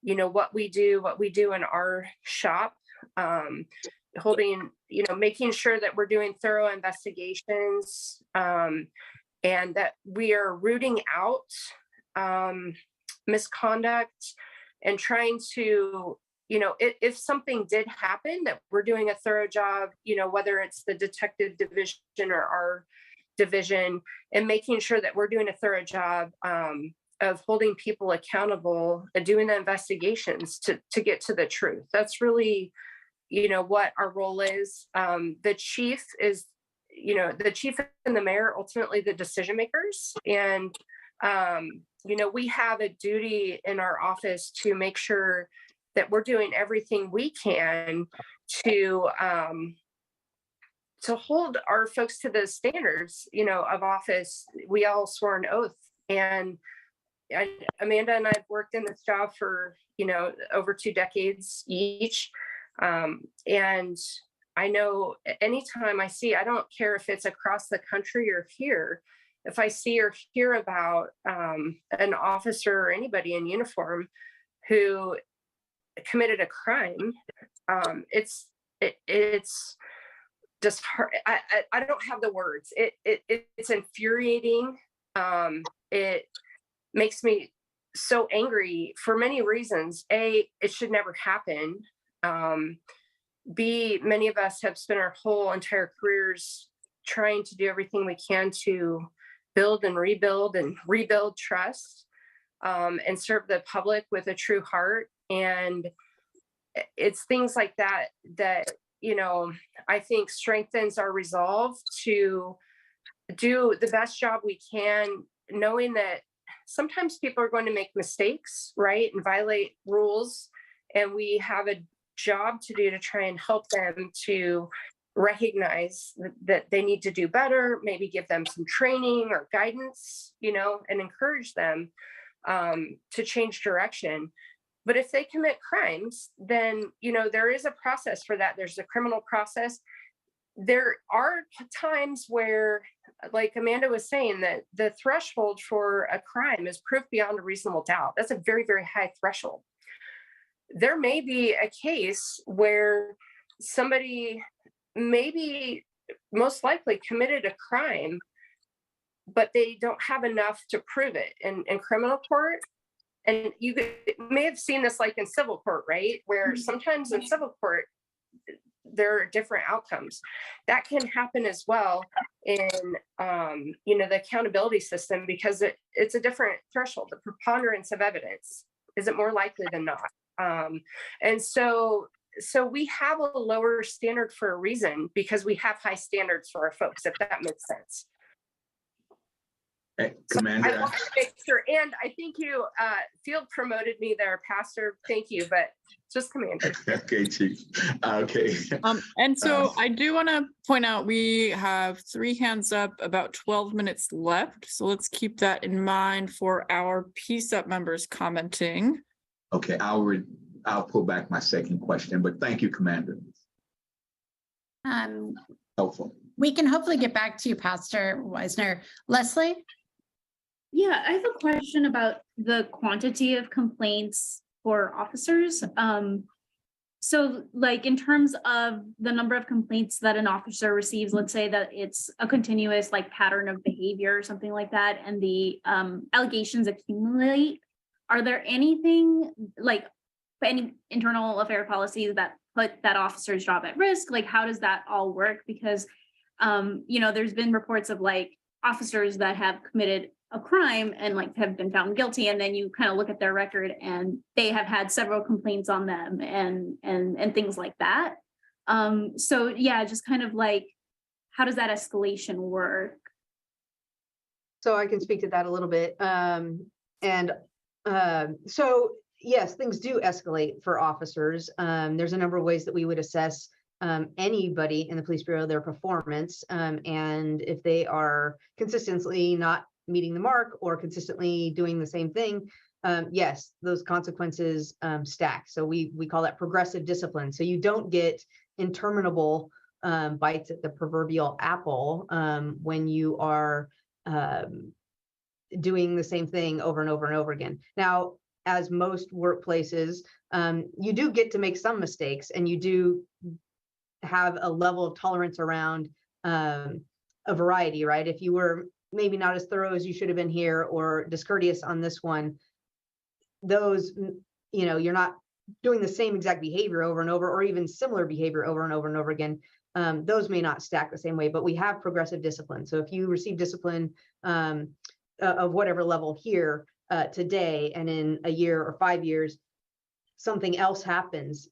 what we do in our shop, making sure that we're doing thorough investigations and that we are rooting out misconduct and trying to, if something did happen, that we're doing a thorough job, whether it's the detective division or our division, and making sure that we're doing a thorough job of holding people accountable and doing the investigations to get to the truth. That's really, what our role is. The chief is, the chief and the mayor, ultimately the decision makers. And, we have a duty in our office to make sure that we're doing everything we can to hold our folks to the standards, of office. We all swore an oath. And Amanda and I've worked in this job for, over 2 decades each. And I know anytime I don't care if it's across the country or here, if I see or hear about an officer or anybody in uniform who committed a crime, it's just hard. I don't have the words. It's infuriating. It makes me so angry for many reasons. A, it should never happen. B, many of us have spent our whole entire careers trying to do everything we can to build and rebuild trust, and serve the public with a true heart. And it's things like that I think strengthens our resolve to do the best job we can, knowing that sometimes people are going to make mistakes, right, and violate rules. And we have a job to do to try and help them to recognize that they need to do better, maybe give them some training or guidance, and encourage them to change direction. But if they commit crimes, then, there is a process for that. There's a criminal process. There are times where, like Amanda was saying, that the threshold for a crime is proof beyond a reasonable doubt. That's a very, very high threshold. There may be a case where somebody maybe most likely committed a crime, but they don't have enough to prove it in criminal court. And you may have seen this like in civil court, right? Where sometimes in civil court, there are different outcomes. That can happen as well in, the accountability system, because it's a different threshold. The preponderance of evidence is it more likely than not. And so we have a lower standard for a reason, because we have high standards for our folks, if that makes sense. Hey, So Commander. I want to make sure, and I think you field promoted me there, Pastor. Thank you, but just Commander. Okay, Chief. Okay. And so I do want to point out, we have 3 hands up, about 12 minutes left. So let's keep that in mind for our PCCEP members commenting. Okay, I'll pull back my second question, but thank you, Commander. Helpful. We can hopefully get back to you, Pastor Weisner. Leslie? Yeah, I have a question about the quantity of complaints for officers. So like in terms of the number of complaints that an officer receives, let's say that it's a continuous like pattern of behavior or something like that, and the allegations accumulate, are there anything like any internal affair policies that put that officer's job at risk? Like, how does that all work? Because, there's been reports of like officers that have committed a crime and like have been found guilty, and then you kind of look at their record and they have had several complaints on them and things like that. So yeah, just kind of like, how does that escalation work? So I can speak to that a little bit. So yes, things do escalate for officers. There's a number of ways that we would assess anybody in the police bureau, their performance, and if they are consistently not meeting the mark or consistently doing the same thing, yes, those consequences stack. So we call that progressive discipline. So you don't get interminable bites at the proverbial apple when you are doing the same thing over and over and over again. Now, as most workplaces, you do get to make some mistakes, and you do have a level of tolerance around a variety, right? If you were maybe not as thorough as you should have been here, or discourteous on this one, those, you're not doing the same exact behavior over and over, or even similar behavior over and over and over again. Those may not stack the same way, but we have progressive discipline. So if you receive discipline of whatever level here today, and in a year or 5 years, something else happens,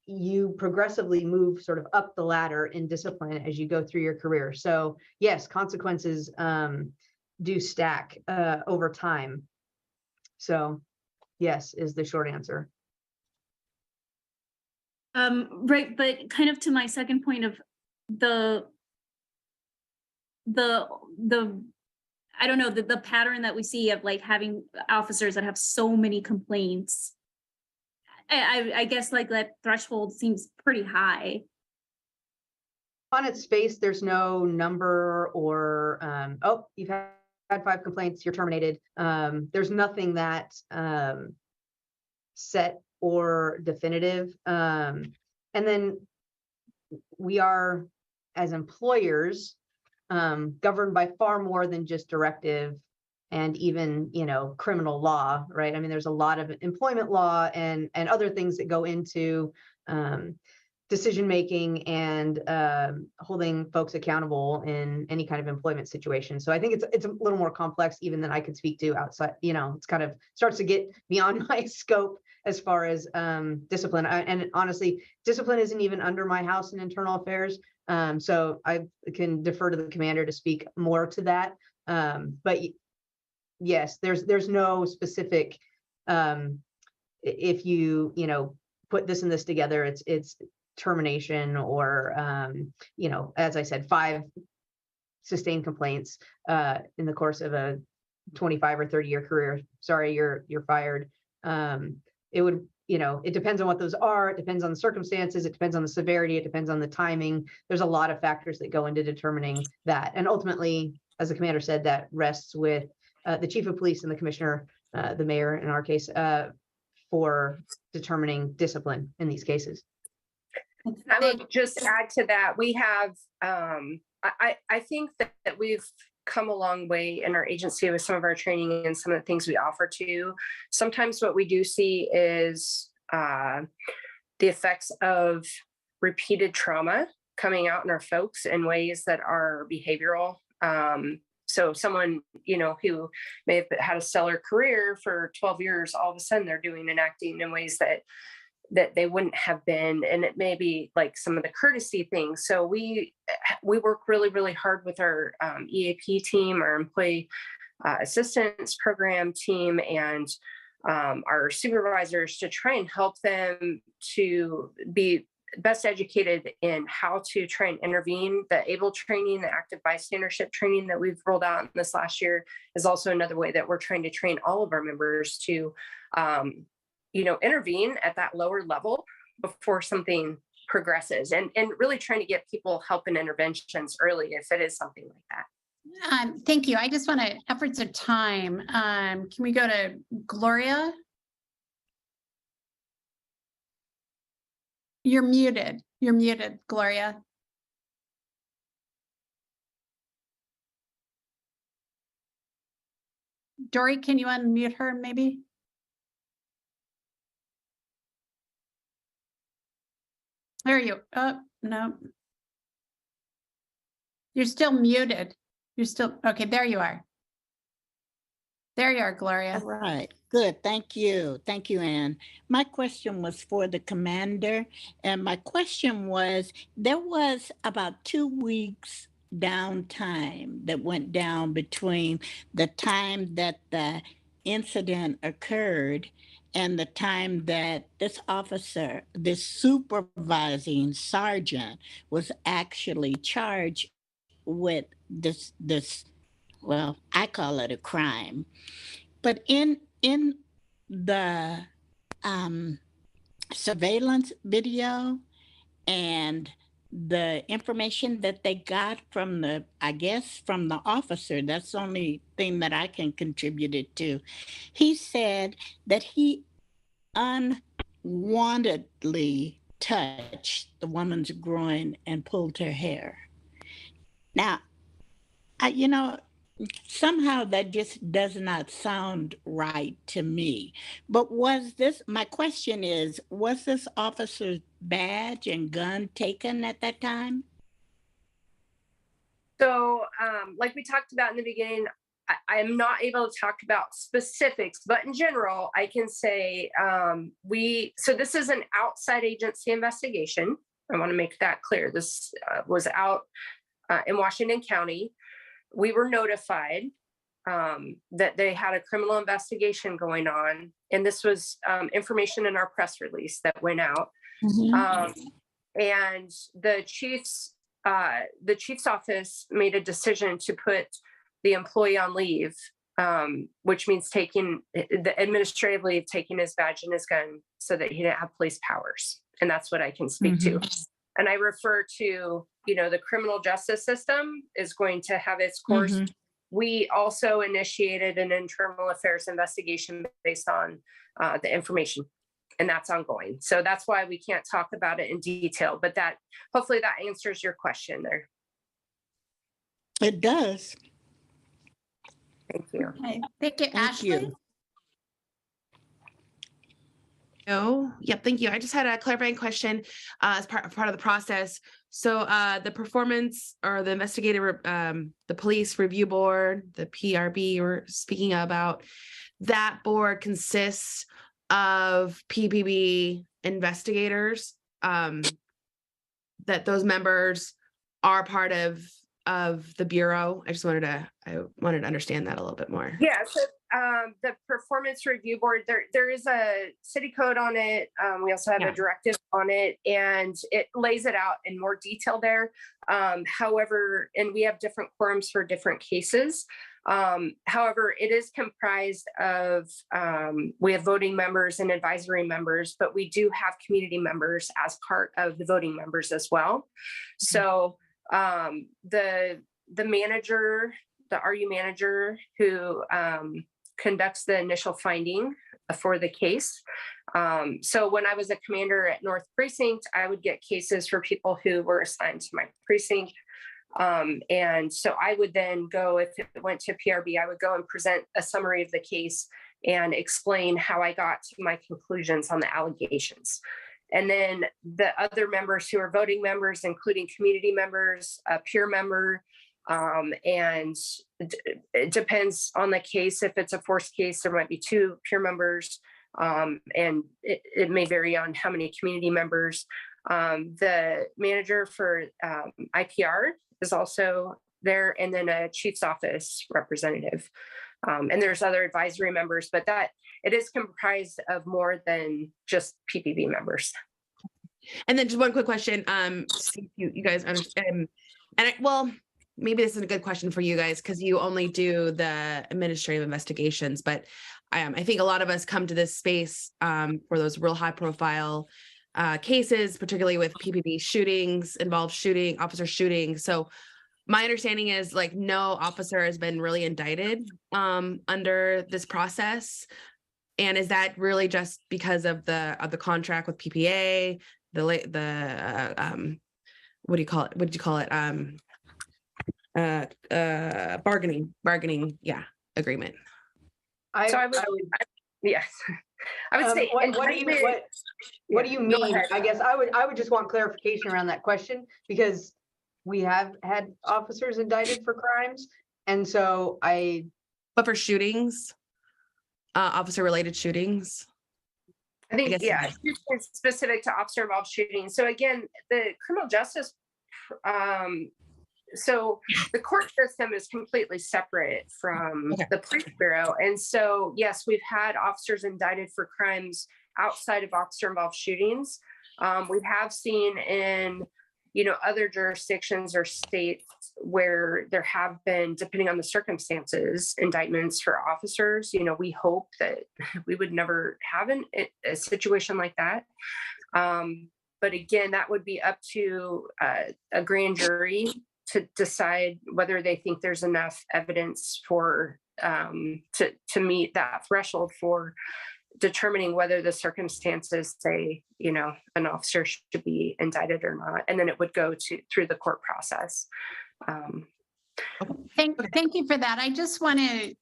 you progressively move sort of up the ladder in discipline as you go through your career. So yes, consequences do stack over time. So yes, is the short answer. Right, but kind of to my second point of the I don't know, the pattern that we see of like having officers that have so many complaints. I guess like that threshold seems pretty high. On its face, there's no number or, oh, you've had 5 complaints, you're terminated. There's nothing that set or definitive. And then we are, as employers, governed by far more than just directive and even, criminal law, right? I mean, there's a lot of employment law and other things that go into decision-making and holding folks accountable in any kind of employment situation. So I think it's a little more complex even than I could speak to outside, it's kind of starts to get beyond my scope as far as discipline. And honestly, discipline isn't even under my house in internal affairs. So I can defer to the commander to speak more to that. But yes, there's no specific, if you, put this and this together, it's termination or, as I said, 5 sustained complaints in the course of a 25 or 30 year career. Sorry, you're fired. It would, it depends on what those are. It depends on the circumstances. It depends on the severity. It depends on the timing. There's a lot of factors that go into determining that. And ultimately, as the commander said, that rests with the chief of police and the commissioner, the mayor in our case, for determining discipline in these cases. I would just add to that. We have, I think that we've come a long way in our agency with some of our training and some of the things we offer to. Sometimes what we do see is the effects of repeated trauma coming out in our folks in ways that are behavioral. So someone, who may have had a stellar career for 12 years, all of a sudden they're doing and acting in ways that they wouldn't have been. And it may be like some of the courtesy things. So we work really, really hard with our EAP team, our employee assistance program team, and our supervisors to try and help them to be best educated in how to try and intervene. The ABLE training, the active bystandership training that we've rolled out in this last year is also another way that we're trying to train all of our members to, intervene at that lower level before something progresses, and really trying to get people help and interventions early if it is something like that. Thank you. I just want to, efforts of time. Can we go to Gloria? You're muted. You're muted, Gloria. Dory, can you unmute her maybe? There you, oh, no. You're still muted. You're still, okay, there you are. There you are, Gloria. All right, good. Thank you. Thank you, Ann. My question was for the commander. And my question was, there was about 2 weeks downtime that went down between the time that the incident occurred and the time that this officer, this supervising sergeant, was actually charged with this, well, I call it a crime. But in the surveillance video and the information that they got from the officer, that's the only thing that I can contribute it to. He said that he unwantedly touched the woman's groin and pulled her hair. Now, somehow that just does not sound right to me. But my question is, was this officer's badge and gun taken at that time? So like we talked about in the beginning, I am not able to talk about specifics, but in general, I can say so this is an outside agency investigation. I want to make that clear. This was out in Washington County. We were notified that they had a criminal investigation going on, and this was information in our press release that went out. And the chief's office made a decision to put the employee on leave, which means taking the administrative leave, taking his badge and his gun, so that he didn't have police powers. And that's what I can speak to. And I refer to, the criminal justice system is going to have its course. We also initiated an internal affairs investigation based on the information, and that's ongoing. So that's why we can't talk about it in detail, but hopefully that answers your question there. It does. Thank you. Okay. Thank you, Ashley. Oh, yep. Thank you. I just had a clarifying question as part of the process. So the performance or the investigative, the police review board, the PRB we're speaking about, that board consists of PPB investigators, that those members are part of the Bureau. I wanted to understand that a little bit more. Yeah, so the performance review board, there is a city code on it. We also have a directive on it, and it lays it out in more detail there. However, and we have different quorums for different cases. However, it is comprised of, we have voting members and advisory members, but we do have community members as part of the voting members as well. So the manager, the RU manager who conducts the initial finding for the case. So when I was a commander at North Precinct, I would get cases for people who were assigned to my precinct. And so I would then go, if it went to PRB, I would go and present a summary of the case and explain how I got to my conclusions on the allegations. And then the other members who are voting members, including community members, a peer member, and it depends on the case. If it's a forced case, there might be 2 peer members, and it may vary on how many community members. The manager for IPR is also there, and then a chief's office representative. And there's other advisory members, but that it is comprised of more than just PPB members. And then just one quick question. See if you guys understand. Well, maybe this is a good question for you guys because you only do the administrative investigations, but I think a lot of us come to this space for those real high profile cases, particularly with PPB shootings, officer shootings. So my understanding is like no officer has been really indicted under this process. And is that really just because of the contract with PPA, what do you call it? What did you call it? Bargaining, yeah, agreement. I would yes. I would say. What do you mean? I guess I would just want clarification around that question because we have had officers indicted for crimes, and so But for shootings, officer-related shootings. I think it's specific to officer-involved shootings. So again, the criminal justice. So the court system is completely separate from the police bureau. And so, yes, we've had officers indicted for crimes outside of officer-involved shootings. We have seen in, other jurisdictions or states where there have been, depending on the circumstances, indictments for officers. We hope that we would never have a situation like that. But again, that would be up to a grand jury to decide whether they think there's enough evidence for to meet that threshold for determining whether the circumstances say, an officer should be indicted or not. And then it would go through the court process. Thank you for that. I just want to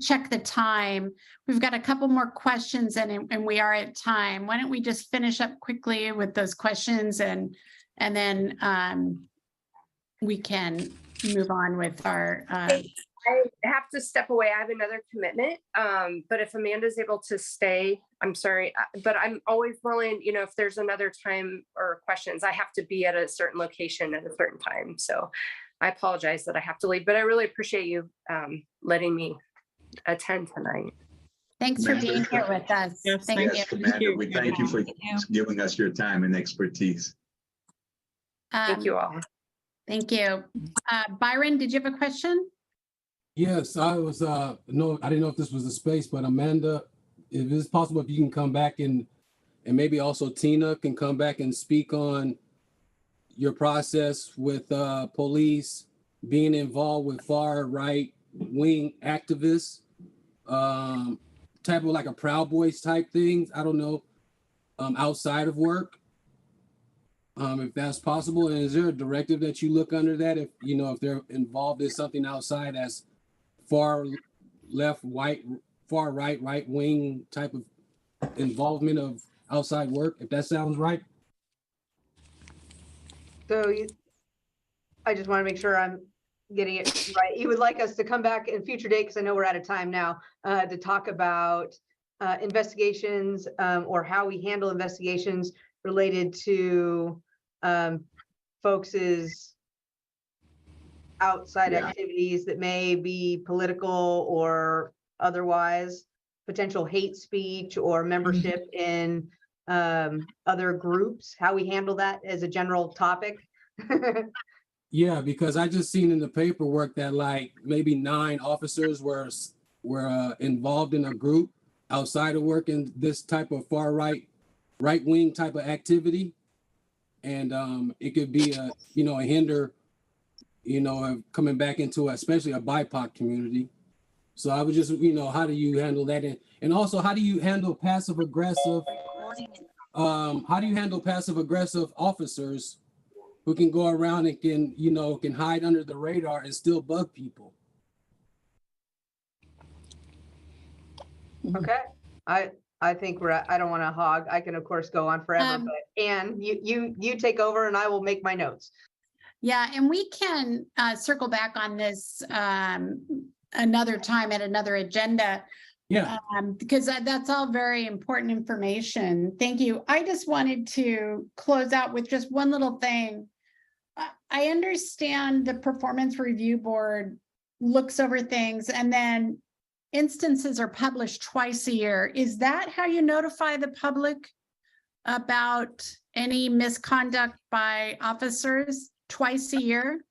check the time. We've got a couple more questions and we are at time. Why don't we just finish up quickly with those questions and then we can move on with our. I have to step away. I have another commitment. But if Amanda's able to stay, I'm sorry, but I'm always willing, if there's another time or questions, I have to be at a certain location at a certain time. So I apologize that I have to leave, but I really appreciate you letting me attend tonight. Thanks for being here with us. Yes, Thank you. Commander, we thank you for giving us your time and expertise. Thank you all. Thank you. Byron, did you have a question? Yes, I was, no, I didn't know if this was the space, but Amanda, if it's possible, if you can come back and maybe also Tina can come back and speak on your process with police being involved with far right wing activists, type of like a Proud Boys type things. I don't know, outside of work, if that's possible. And is there a directive that you look under that if they're involved in something outside as far left, far right wing type of involvement of outside work, if that sounds right? So I just want to make sure I'm getting it right. You would like us to come back in a future date, because I know we're out of time now, to talk about investigations or how we handle investigations related to folks's outside activities that may be political or otherwise, potential hate speech or membership in other groups, how we handle that as a general topic. Yeah, because I just seen in the paperwork that like maybe 9 officers were involved in a group outside of work in this type of far right wing type of activity, and it could be a hinder of coming back into especially a BIPOC community. So I was just how do you handle that, and also how do you handle passive aggressive officers who can go around and can hide under the radar and still bug people. Okay, I think I don't want to hog. I can of course go on forever, but Anne, you take over and I will make my notes. Yeah, and we can circle back on this another time at another agenda. Yeah. Because that's all very important information. Thank you. I just wanted to close out with just one little thing. I understand the Performance Review Board looks over things and then instances are published twice a year. Is that how you notify the public about any misconduct by officers? Twice a year?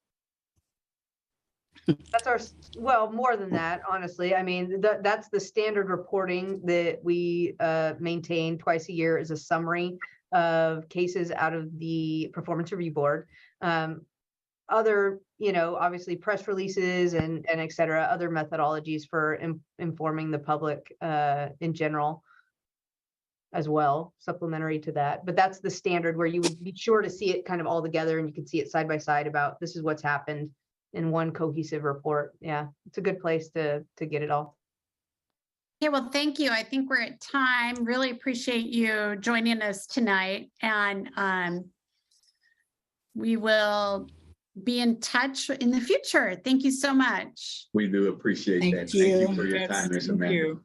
That's well, more than that, honestly. I mean, that's the standard reporting that we maintain twice a year is a summary of cases out of the Performance Review Board. Other, obviously press releases and et cetera, other methodologies for informing the public in general as well, supplementary to that. But that's the standard where you would be sure to see it kind of all together and you can see it side by side about this is what's happened in one cohesive report. Yeah, it's a good place to get it all. Okay, well, thank you. I think we're at time. Really appreciate you joining us tonight. And we will be in touch in the future. Thank you so much. We do appreciate that. Thank you for your time, Ms. Amanda.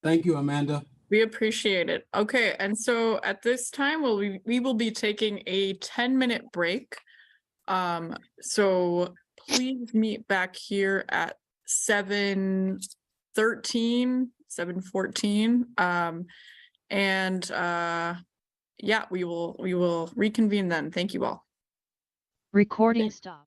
Thank you, Amanda. We appreciate it. Okay, and so at this time, we will be taking a 10-minute break. So please meet back here at 7:13, 7:14. Yeah, we will reconvene then. Thank you all. Recording stopped.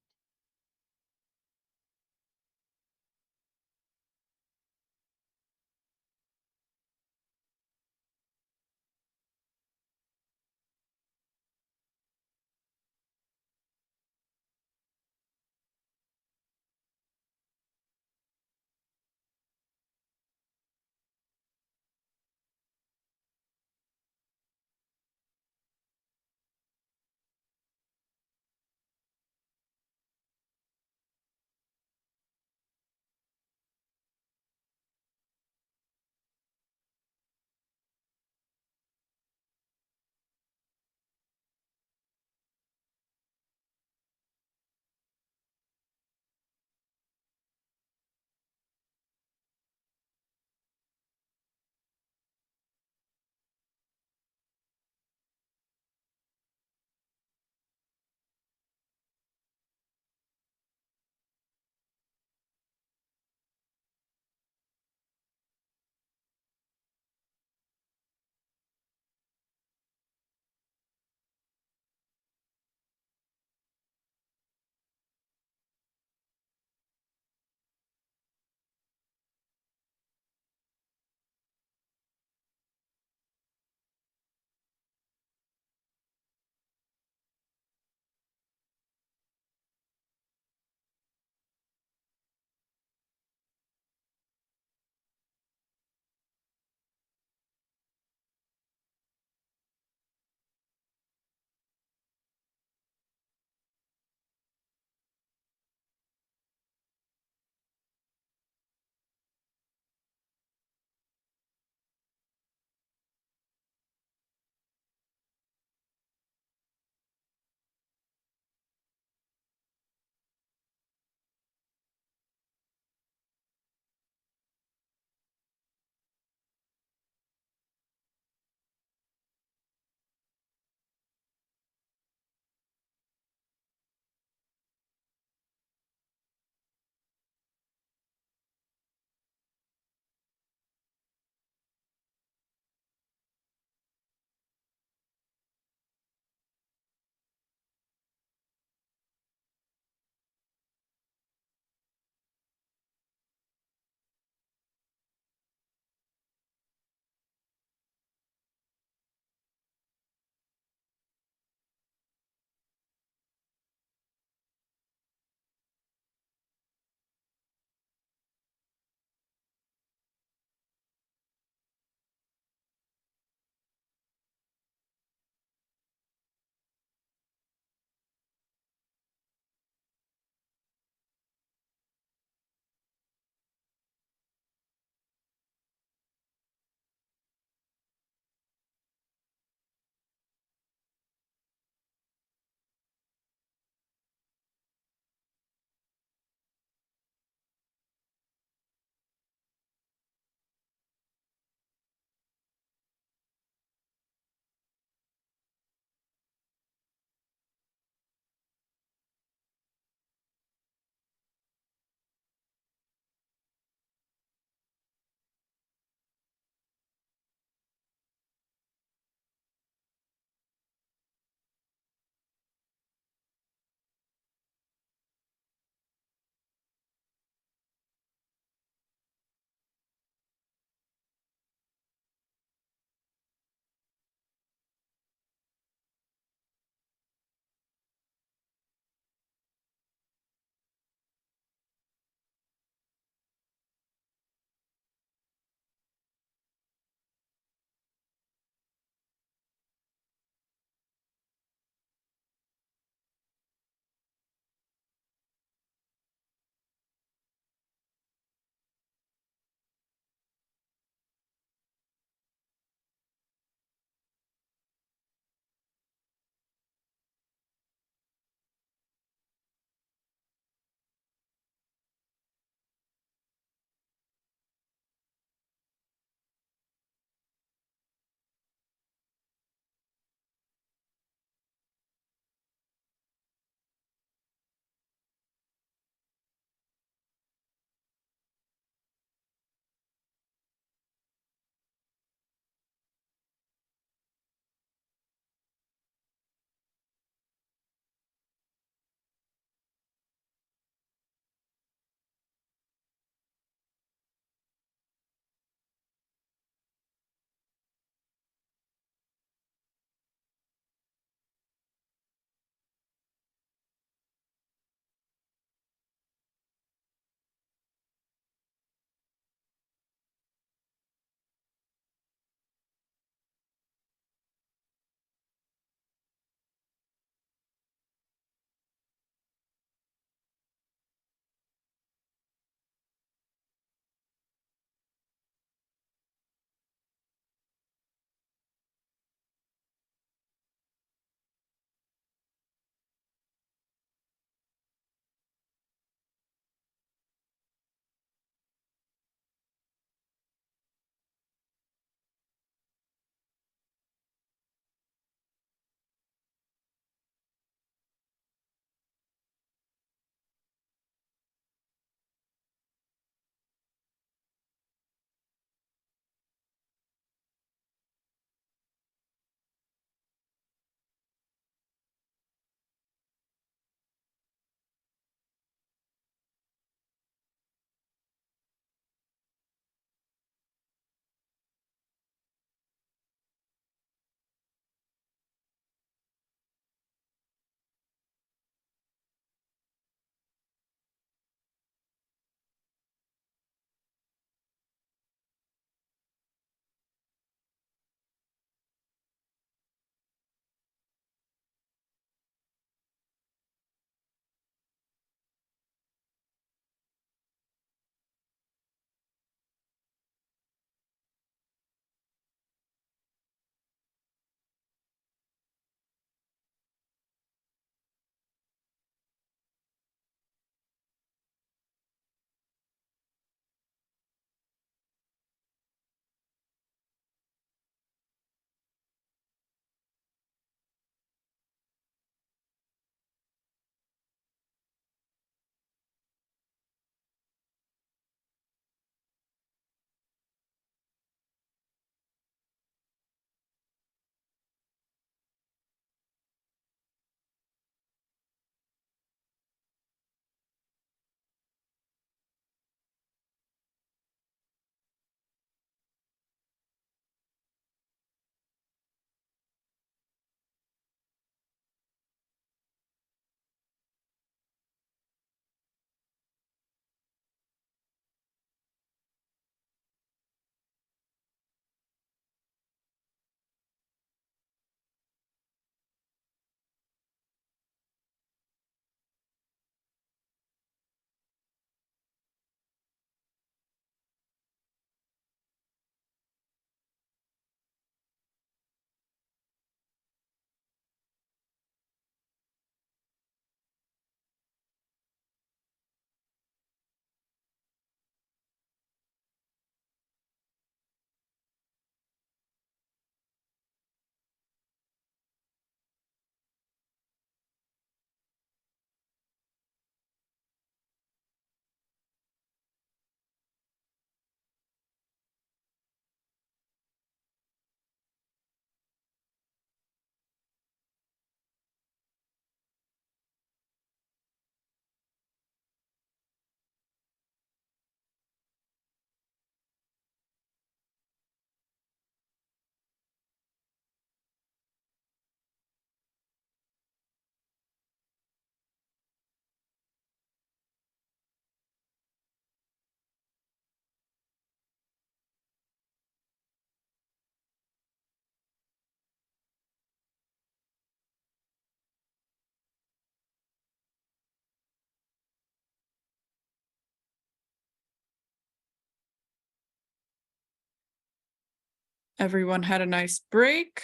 everyone had a nice break.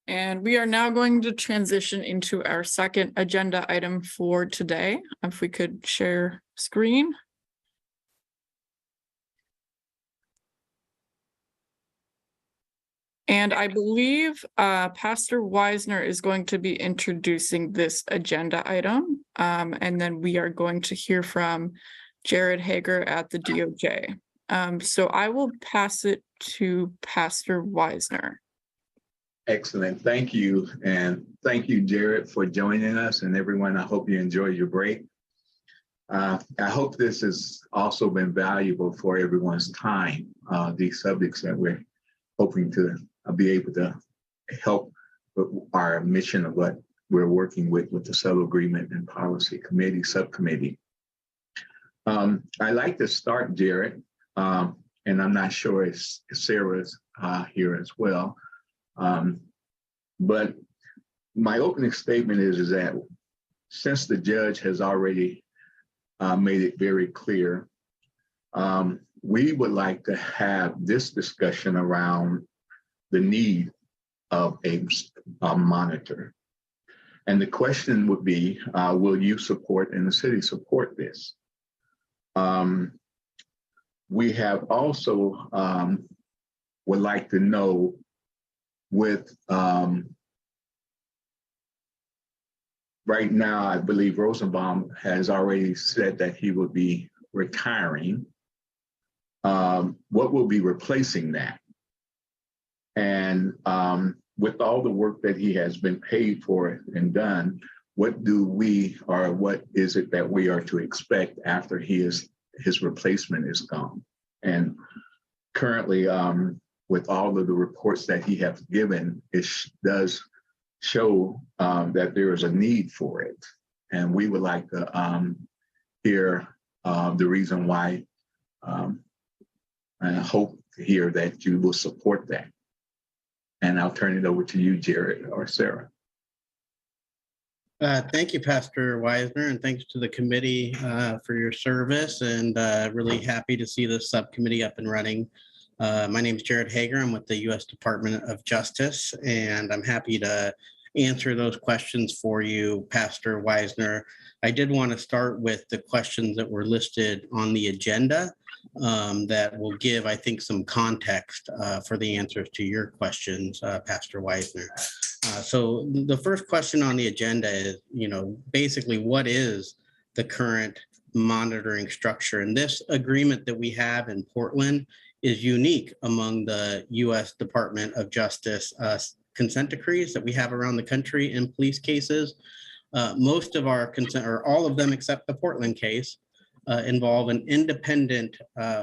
And we are now going to transition into our second agenda item for today. If we could share screen. And I believe Pastor Wisner is going to be introducing this agenda item. And then we are going to hear from Jared Hager at the DOJ. So I will pass it to Pastor Wisner. Excellent. Thank you. And thank you, Jared, for joining us. And everyone, I hope you enjoyed your break. I hope this has also been valuable for everyone's time. These subjects that we're hoping to be able to help with our mission of what we're working with the Civil Agreement and Policy Committee, Subcommittee. I'd like to start, Jared, and I'm not sure if Sarah's here as well. But my opening statement is that since the judge has already made it very clear, we would like to have this discussion around the need of a monitor. And the question would be, will you support and the city support this? We have also would like to know with right now, I believe Rosenbaum has already said that he will be retiring. What will be replacing that? And with all the work that he has been paid for and done, what do we, or what is it that we are to expect after his replacement is gone? And currently, with all of the reports that he has given, it does show that there is a need for it. And we would like to hear the reason why, and I hope to hear that you will support that. And I'll turn it over to you, Jared or Sarah. Thank you, Pastor Wisner, and thanks to the committee for your service, and really happy to see the subcommittee up and running. My name is Jared Hager. I'm with the U.S. Department of Justice, and I'm happy to answer those questions for you, Pastor Wisner. I did want to start with the questions that were listed on the agenda that will give, I think, some context for the answers to your questions, Pastor Wisner. So the first question on the agenda is, basically what is the current monitoring structure? And this agreement that we have in Portland is unique among the U.S. Department of Justice consent decrees that we have around the country in police cases. Most of our consent, or all of them except the Portland case, involve an independent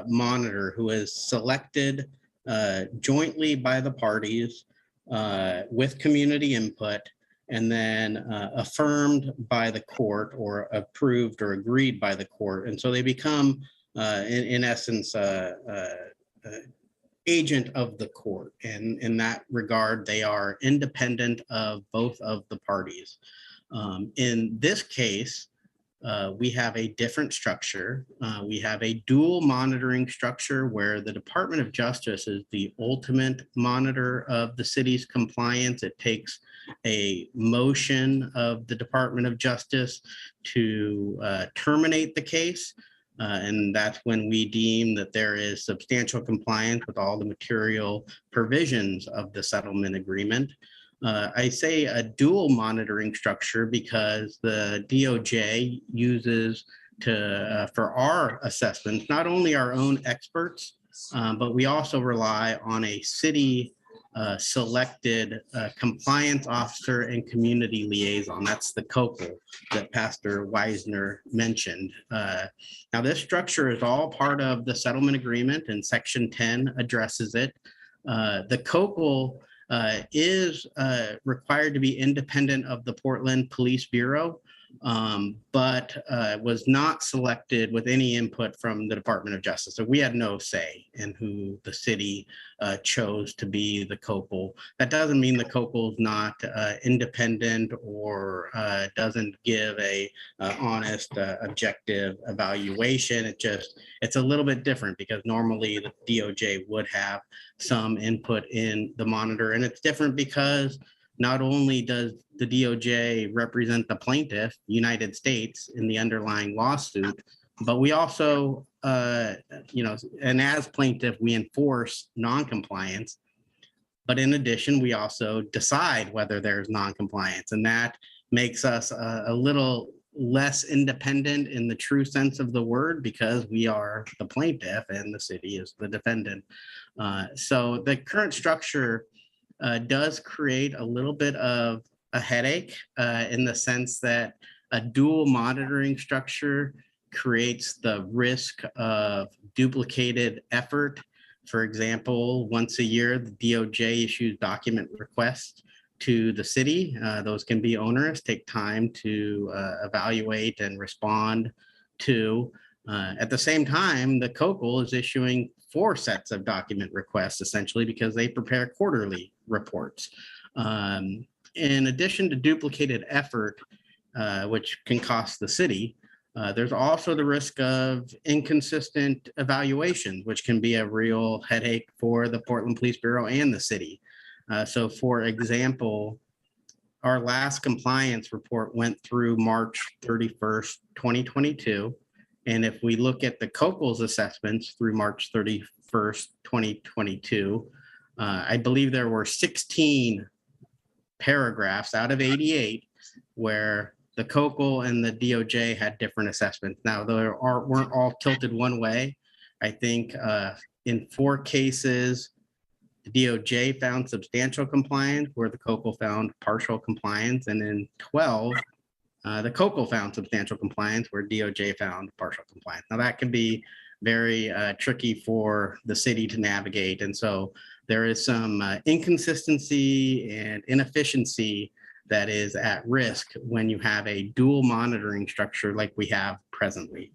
monitor who is selected jointly by the parties with community input, and then affirmed by the court or approved or agreed by the court. And so they become, in essence, agent of the court. And in that regard, they are independent of both of the parties. In this case, we have a different structure. We have a dual monitoring structure where the Department of Justice is the ultimate monitor of the city's compliance. It takes a motion of the Department of Justice to terminate the case. And that's when we deem that there is substantial compliance with all the material provisions of the settlement agreement. I say a dual monitoring structure because the DOJ uses for our assessments, not only our own experts, but we also rely on a city selected compliance officer and community liaison. That's the COCL that Pastor Wisner mentioned. Now, this structure is all part of the settlement agreement, and Section 10 addresses it. The COCL is required to be independent of the Portland Police Bureau. but was not selected with any input from the Department of Justice. So we had no say in who the city chose to be the COCOL. That doesn't mean the COCOL is not independent or doesn't give a honest, objective evaluation. It's a little bit different because normally the DOJ would have some input in the monitor, and it's different because not only does the DOJ represent the plaintiff, United States, in the underlying lawsuit, but we also, and as plaintiff, we enforce noncompliance. But in addition, we also decide whether there's noncompliance, and that makes us a little less independent in the true sense of the word because we are the plaintiff and the city is the defendant. So the current structure does create a little bit of a headache in the sense that a dual monitoring structure creates the risk of duplicated effort. For example, once a year, the DOJ issues document requests to the city. Those can be onerous, take time to evaluate and respond to. At the same time, the COCOL is issuing 4 sets of document requests, essentially, because they prepare quarterly reports. In addition to duplicated effort, which can cost the city, there's also the risk of inconsistent evaluation, which can be a real headache for the Portland Police Bureau and the city. So, for example, our last compliance report went through March 31st, 2022. And if we look at the COCOL's assessments through March 31st, 2022, I believe there were 16 paragraphs out of 88 where the COCOL and the DOJ had different assessments. Now, they weren't all tilted one way. I think in 4 cases, the DOJ found substantial compliance where the COCOL found partial compliance. And in 12, the COCOL found substantial compliance where DOJ found partial compliance. Now that can be very tricky for the city to navigate. And so there is some inconsistency and inefficiency that is at risk when you have a dual monitoring structure like we have presently.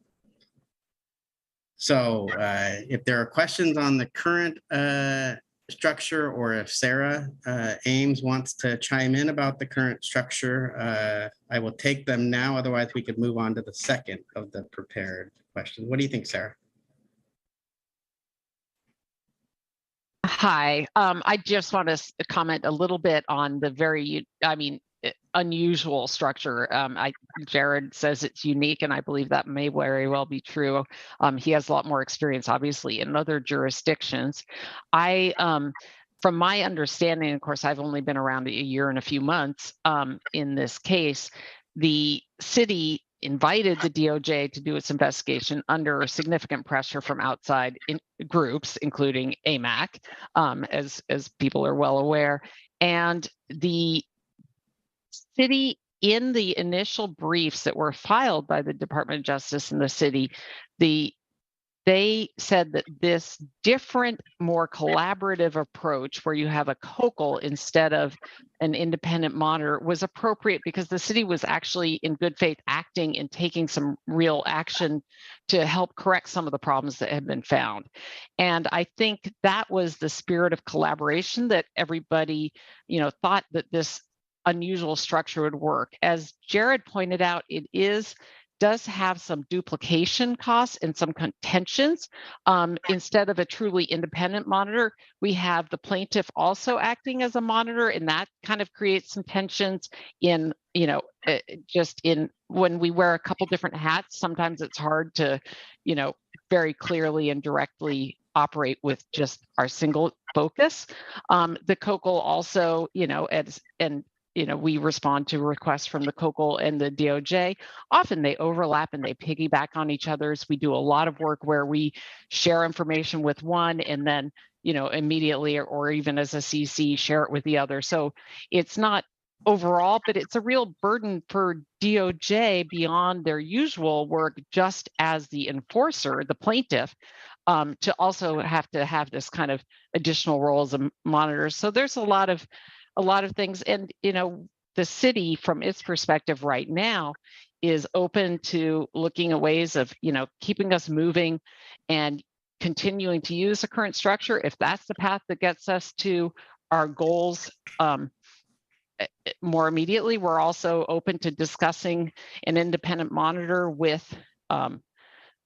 So if there are questions on the current structure, or if Sarah Ames wants to chime in about the current structure, I will take them now. Otherwise, we could move on to the second of the prepared questions. What do you think, Sarah? Hi, I just want to comment a little bit on the very, unusual structure. Jared says it's unique, and I believe that may very well be true. He has a lot more experience, obviously, in other jurisdictions. From my understanding, of course, I've only been around a year and a few months in this case, the city invited the DOJ to do its investigation under significant pressure from outside groups, including AMAC, as people are well aware. And the city, in the initial briefs that were filed by the Department of Justice and the city, they said that this different, more collaborative approach where you have a COCOL instead of an independent monitor was appropriate because the city was actually in good faith acting and taking some real action to help correct some of the problems that had been found. And I think that was the spirit of collaboration that everybody, thought that this unusual structure would work. As Jared pointed out, it does have some duplication costs and some contentions. Instead of a truly independent monitor, we have the plaintiff also acting as a monitor, and that kind of creates some tensions in, just in when we wear a couple different hats. Sometimes it's hard to, very clearly and directly operate with just our single focus. The COCOL also, we respond to requests from the COCOL and the DOJ. Often they overlap and they piggyback on each other's. We do a lot of work where we share information with one and then, immediately or even as a CC share it with the other. So it's not overall, but it's a real burden for DOJ beyond their usual work, just as the enforcer, the plaintiff, to also have to have this kind of additional role as a monitor. So there's a lot of things. And, the city, from its perspective right now, is open to looking at ways of, keeping us moving and continuing to use the current structure. If that's the path that gets us to our goals more immediately, we're also open to discussing an independent monitor with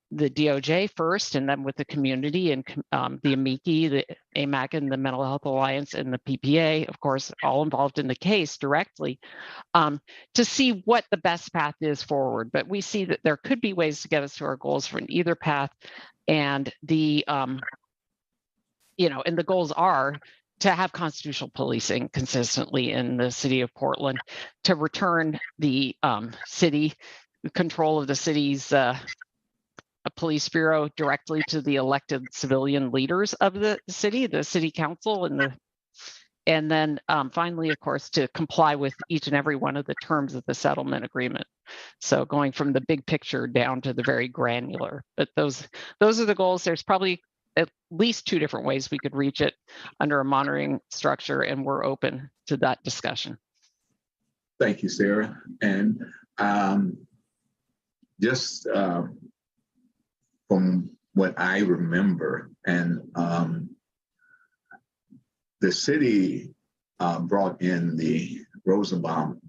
the DOJ first, and then with the community and the AMICI, the AMAC, and the Mental Health Alliance, and the PPA, of course, all involved in the case directly, to see what the best path is forward. But we see that there could be ways to get us to our goals from either path, and the and the goals are to have constitutional policing consistently in the city of Portland, to return the city control of the city's police bureau directly to the elected civilian leaders of the city council, and then finally, of course, to comply with each and every one of the terms of the settlement agreement. So going from the big picture down to the very granular. But those are the goals. There's probably at least 2 different ways we could reach it under a monitoring structure, and we're open to that discussion. Thank you, Sarah. And just from what I remember, and the city brought in the Rosenbaum,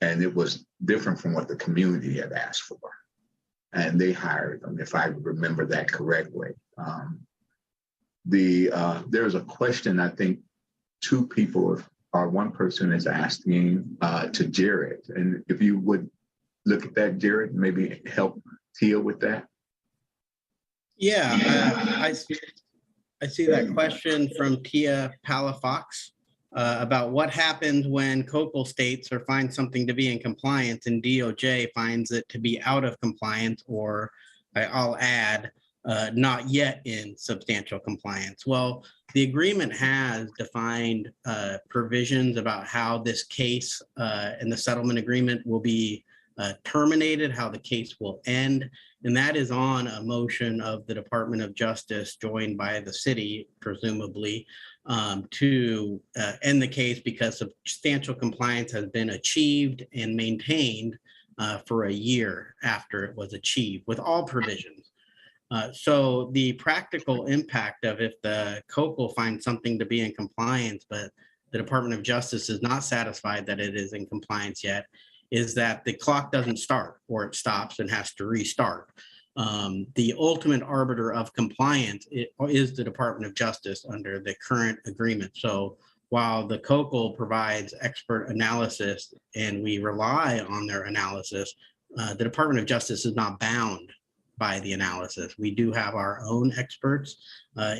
and it was different from what the community had asked for. And they hired them, if I remember that correctly. There's a question, I think 2 people or 1 person is asking to Jared. And if you would look at that, Jared, maybe help Tia with that. Yeah, I see that question from Tia Palafox about what happens when COCL states or finds something to be in compliance and DOJ finds it to be out of compliance, or I'll add, not yet in substantial compliance. Well, the agreement has defined provisions about how this case and the settlement agreement will be terminated, how the case will end. And that is on a motion of the Department of Justice, joined by the city, presumably, to end the case because substantial compliance has been achieved and maintained for a year after it was achieved, with all provisions. So the practical impact of if the COCL finds something to be in compliance, but the Department of Justice is not satisfied that it is in compliance yet, is that the clock doesn't start, or it stops and has to restart. The ultimate arbiter of compliance is the Department of Justice under the current agreement. So while the COCL provides expert analysis and we rely on their analysis, the Department of Justice is not bound by the analysis. We do have our own experts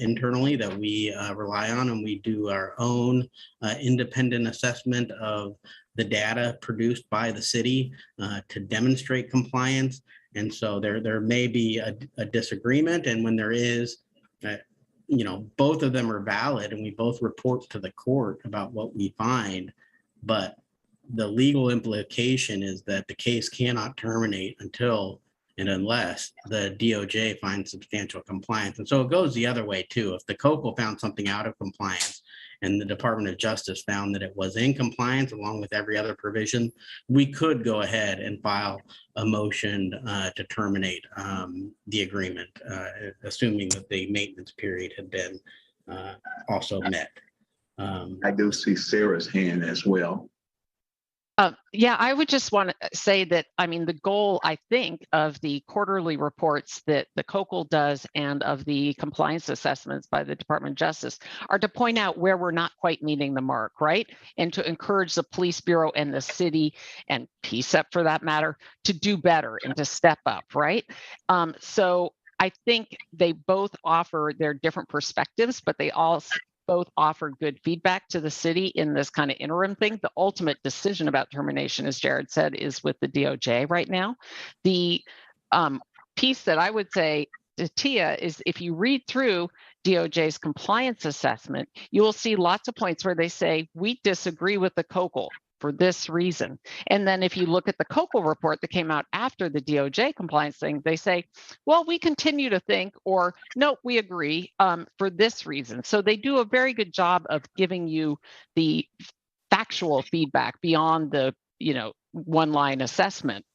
internally that we rely on, and we do our own independent assessment of the data produced by the city to demonstrate compliance. And so there may be a disagreement, and when there is, both of them are valid, and we both report to the court about what we find, but the legal implication is that the case cannot terminate until and unless the DOJ finds substantial compliance. And so it goes the other way too. If the COCL found something out of compliance and the Department of Justice found that it was in compliance along with every other provision, we could go ahead and file a motion to terminate the agreement, assuming that the maintenance period had been also met. I do see Sarah's hand as well. Yeah, I would just want to say that, the goal, I think, of the quarterly reports that the COCL does and of the compliance assessments by the Department of Justice are to point out where we're not quite meeting the mark, right? And to encourage the police bureau and the city, and PCCEP for that matter, to do better and to step up, right? So I think they both offer their different perspectives, but they also both offer good feedback to the city in this kind of interim thing. The ultimate decision about termination, as Jared said, is with the DOJ right now. The piece that I would say to Tia is, if you read through DOJ's compliance assessment, you will see lots of points where they say, we disagree with the COCL for this reason. And then if you look at the COCL report that came out after the DOJ compliance thing, they say, well, we continue to think, or no, we agree for this reason. So they do a very good job of giving you the factual feedback beyond the one-line assessment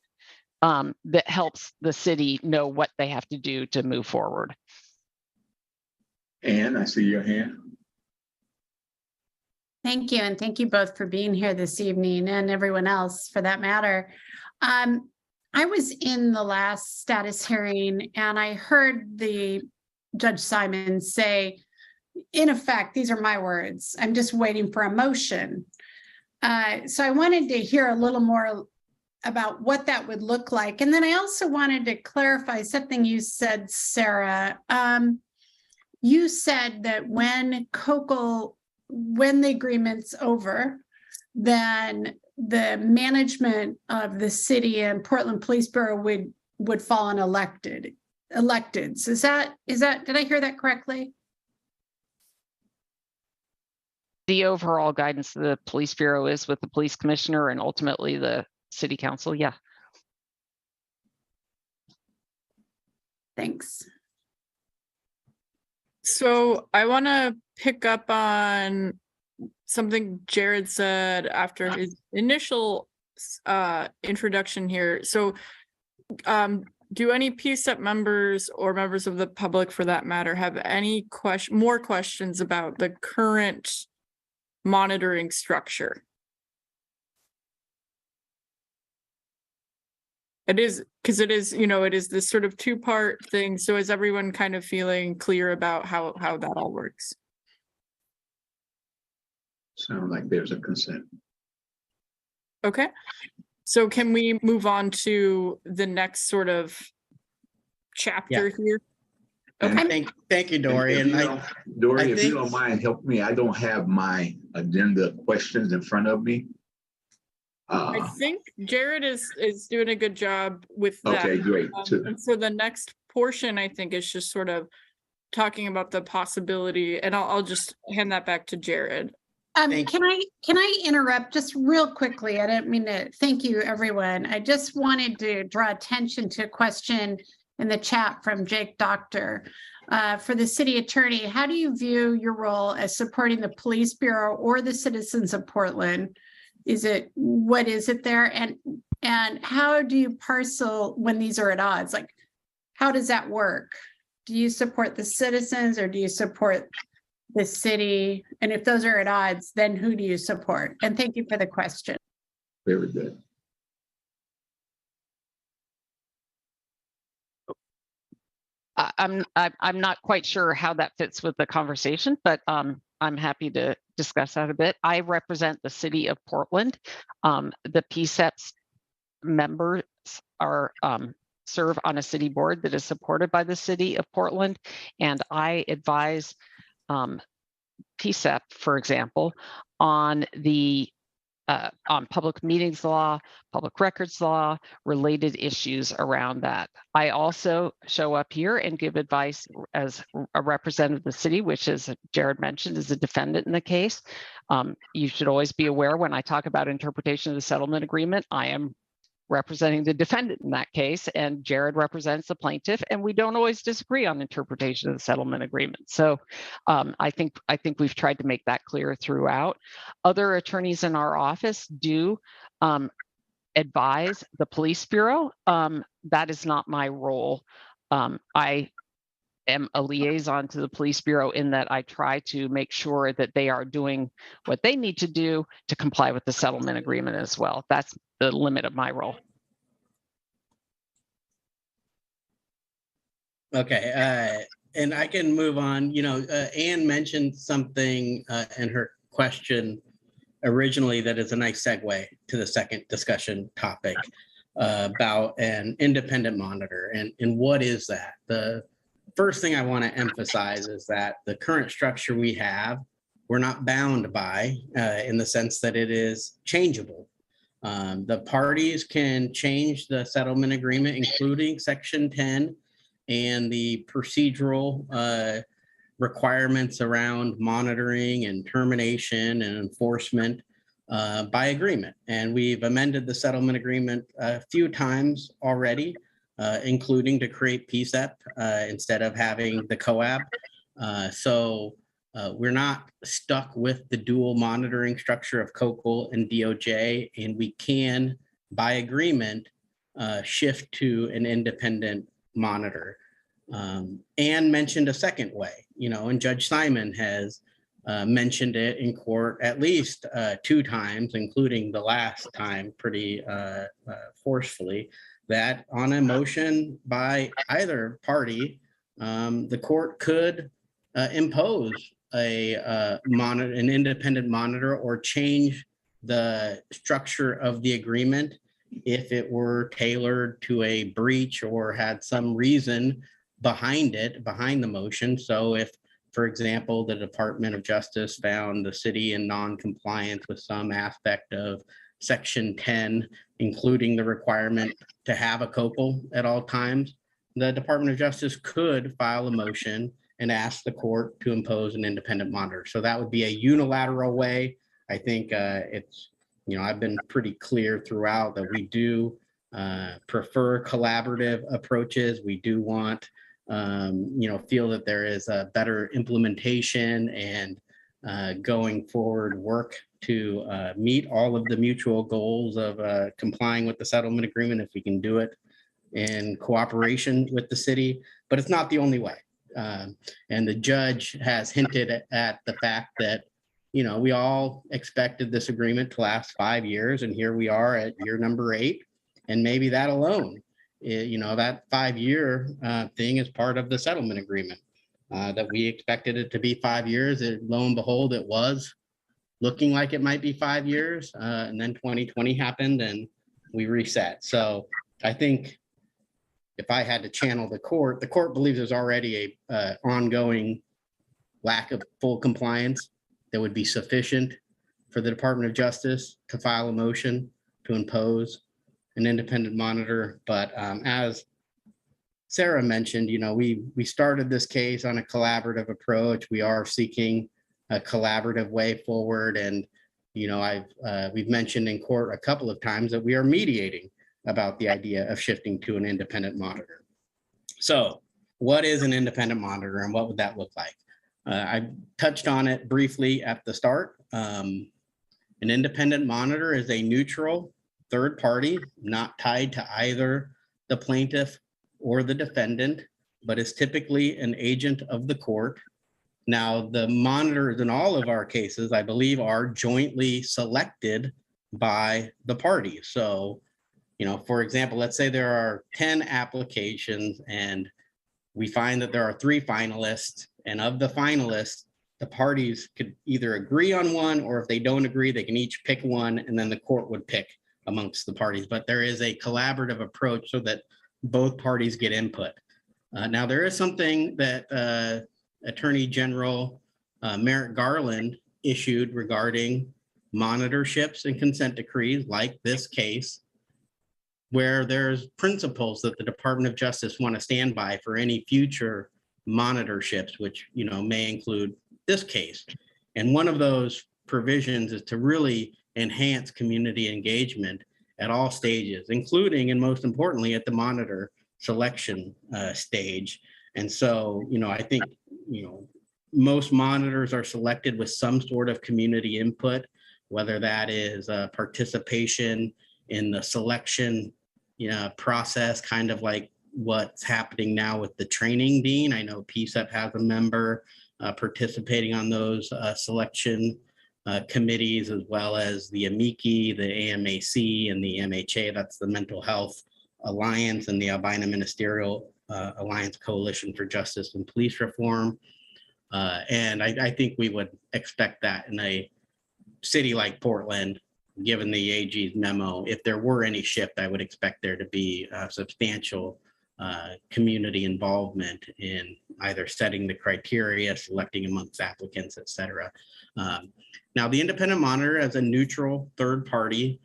that helps the city know what they have to do to move forward. Ann, I see your hand. Thank you. And thank you both for being here this evening, and everyone else for that matter. I was in the last status hearing and I heard the Judge Simon say, in effect, these are my words, I'm just waiting for a motion. So I wanted to hear a little more about what that would look like. And then I also wanted to clarify something you said, Sarah. You said that when the agreement's over, then the management of the city and Portland Police Bureau would fall on electeds. Is that, did I hear that correctly? The overall guidance of the police bureau is with the police commissioner and ultimately the city council. Yeah. Thanks. So I want to pick up on something Jared said after his initial introduction here. So do any PCCEP members or members of the public for that matter have any more questions about the current monitoring structure? It is, because it is, it is this sort of two-part thing. So is everyone kind of feeling clear about how that all works? Sound like there's a consent. Okay. So can we move on to the next sort of chapter here? Okay. Thank you, Dory. If you don't mind, help me. I don't have my agenda questions in front of me. I think Jared is doing a good job with that. Okay, great. And so the next portion, I think, is just sort of talking about the possibility, and I'll just hand that back to Jared. Can I interrupt just real quickly? I didn't mean to. Thank you, everyone. I just wanted to draw attention to a question in the chat from Jake Doctor. For the city attorney, how do you view your role as supporting the police bureau or the citizens of Portland? What is it there? And how do you parcel when these are at odds? Like, how does that work? Do you support the citizens or do you support the city? And if those are at odds, then who do you support? And thank you for the question. Very good. I'm not quite sure how that fits with the conversation, but I'm happy to discuss that a bit. I represent the city of Portland. The PCCEP members are serve on a city board that is supported by the city of Portland, and I advise PCCEP, for example, on public meetings law, public records law, related issues around that. I also show up here and give advice as a representative of the city, which, as Jared mentioned, is a defendant in the case. You should always be aware when I talk about interpretation of the settlement agreement, I am representing the defendant in that case, and Jared represents the plaintiff, and we don't always disagree on interpretation of the settlement agreement. So I think we've tried to make that clear throughout. Other attorneys in our office do advise the police bureau. That is not my role. I am a liaison to the police bureau in that I try to make sure that they are doing what they need to do to comply with the settlement agreement as well. That's the limit of my role. Okay, and I can move on. Anne mentioned something in her question originally that is a nice segue to the second discussion topic about an independent monitor. And what is that? The first thing I want to emphasize is that the current structure we have, we're not bound by in the sense that it is changeable. The parties can change the settlement agreement, including Section 10 and the procedural requirements around monitoring and termination and enforcement by agreement. And we've amended the settlement agreement a few times already, including to create PCCEP instead of having the COAB. So we're not stuck with the dual monitoring structure of COCL and DOJ, and we can, by agreement, shift to an independent monitor. And mentioned a second way, and Judge Simon has mentioned it in court at least 2 times, including the last time pretty forcefully, that on a motion by either party, the court could impose an independent monitor or change the structure of the agreement if it were tailored to a breach or had some reason behind the motion. So if, for example, the Department of Justice found the city in non-compliance with some aspect of Section 10, including the requirement to have a COCL at all times, the Department of Justice could file a motion and ask the court to impose an independent monitor. So that would be a unilateral way. I think I've been pretty clear throughout that we do prefer collaborative approaches. We do want, feel that there is a better implementation and going forward work to meet all of the mutual goals of complying with the settlement agreement if we can do it in cooperation with the city. But it's not the only way. And the judge has hinted at the fact that, we all expected this agreement to last 5 years, and here we are at year number 8. And maybe that alone, that 5-year thing is part of the settlement agreement, that we expected it to be 5 years. Lo and behold, it was looking like it might be 5 years. And then 2020 happened and we reset. So I think if I had to channel the court believes there's already a ongoing lack of full compliance that would be sufficient for the Department of Justice to file a motion to impose an independent monitor. But as Sarah mentioned, we started this case on a collaborative approach. We are seeking a collaborative way forward. And, we've mentioned in court a couple of times that we are mediating about the idea of shifting to an independent monitor. So what is an independent monitor and what would that look like? I touched on it briefly at the start. An independent monitor is a neutral third party, not tied to either the plaintiff or the defendant, but is typically an agent of the court. Now, the monitors in all of our cases, I believe, are jointly selected by the parties. So, for example, let's say there are 10 applications and we find that there are 3 finalists, and of the finalists, the parties could either agree on one, or if they don't agree, they can each pick one, and then the court would pick amongst the parties. But there is a collaborative approach so that both parties get input. Now, there is something that Attorney General Merrick Garland issued regarding monitorships and consent decrees like this case, where there's principles that the Department of Justice want to stand by for any future monitorships, which may include this case. And one of those provisions is to really enhance community engagement at all stages, including and most importantly at the monitor selection stage. And so, I think, most monitors are selected with some sort of community input, whether that is participation in the selection process, kind of like what's happening now with the training dean. I know PCCEP has a member participating on those selection committees, as well as the AMICI, the AMAC, and the MHA. That's the Mental Health Alliance and the Albina Ministerial Alliance Coalition for Justice and Police Reform. And I think we would expect that in a city like Portland, given the AG's memo. If there were any shift, I would expect there to be substantial community involvement in either setting the criteria, selecting amongst applicants, et cetera. Now, the independent monitor as a neutral third party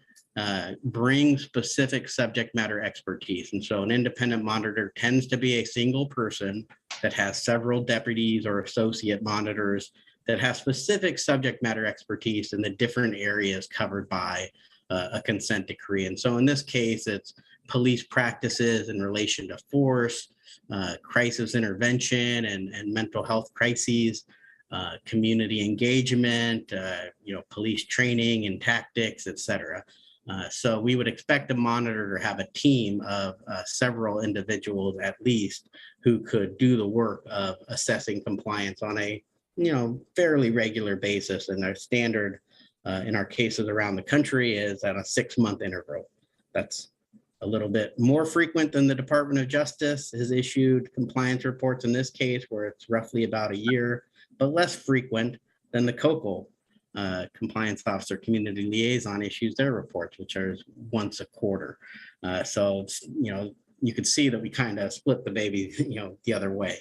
brings specific subject matter expertise. And so an independent monitor tends to be a single person that has several deputies or associate monitors that have specific subject matter expertise in the different areas covered by a consent decree. And so in this case, it's police practices in relation to force, crisis intervention, and mental health crises. community engagement, police training and tactics, et cetera. So we would expect a monitor to have a team of several individuals at least who could do the work of assessing compliance on a fairly regular basis. And our standard in our cases around the country is at a 6-month interval. That's a little bit more frequent than the Department of Justice has issued compliance reports in this case, where it's roughly about a year, but less frequent than the COCL compliance officer community liaison issues their reports, which are once a quarter. So you could see that we kind of split the baby, the other way.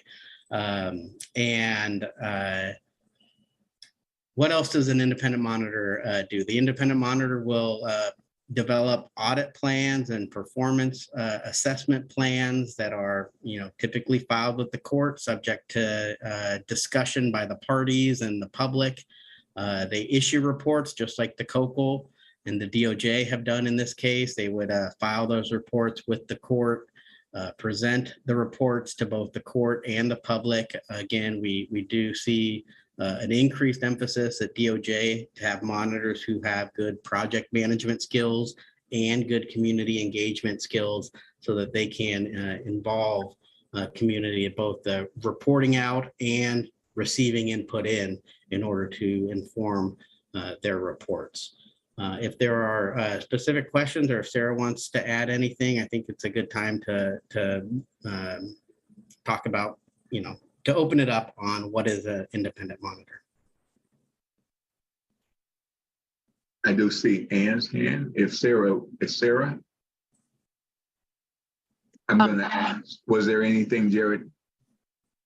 What else does an independent monitor do? The independent monitor will develop audit plans and performance assessment plans that are, typically filed with the court, subject to discussion by the parties and the public. They issue reports just like the COCL and the DOJ have done in this case. They would file those reports with the court, present the reports to both the court and the public. Again, we do see an increased emphasis at DOJ to have monitors who have good project management skills and good community engagement skills so that they can involve community at both the reporting out and receiving input in order to inform their reports. If there are specific questions or if Sarah wants to add anything, I think it's a good time to talk about, to open it up on what is an independent monitor. I do see Ann's hand. If Sarah, I'm going to ask, was there anything, Jared?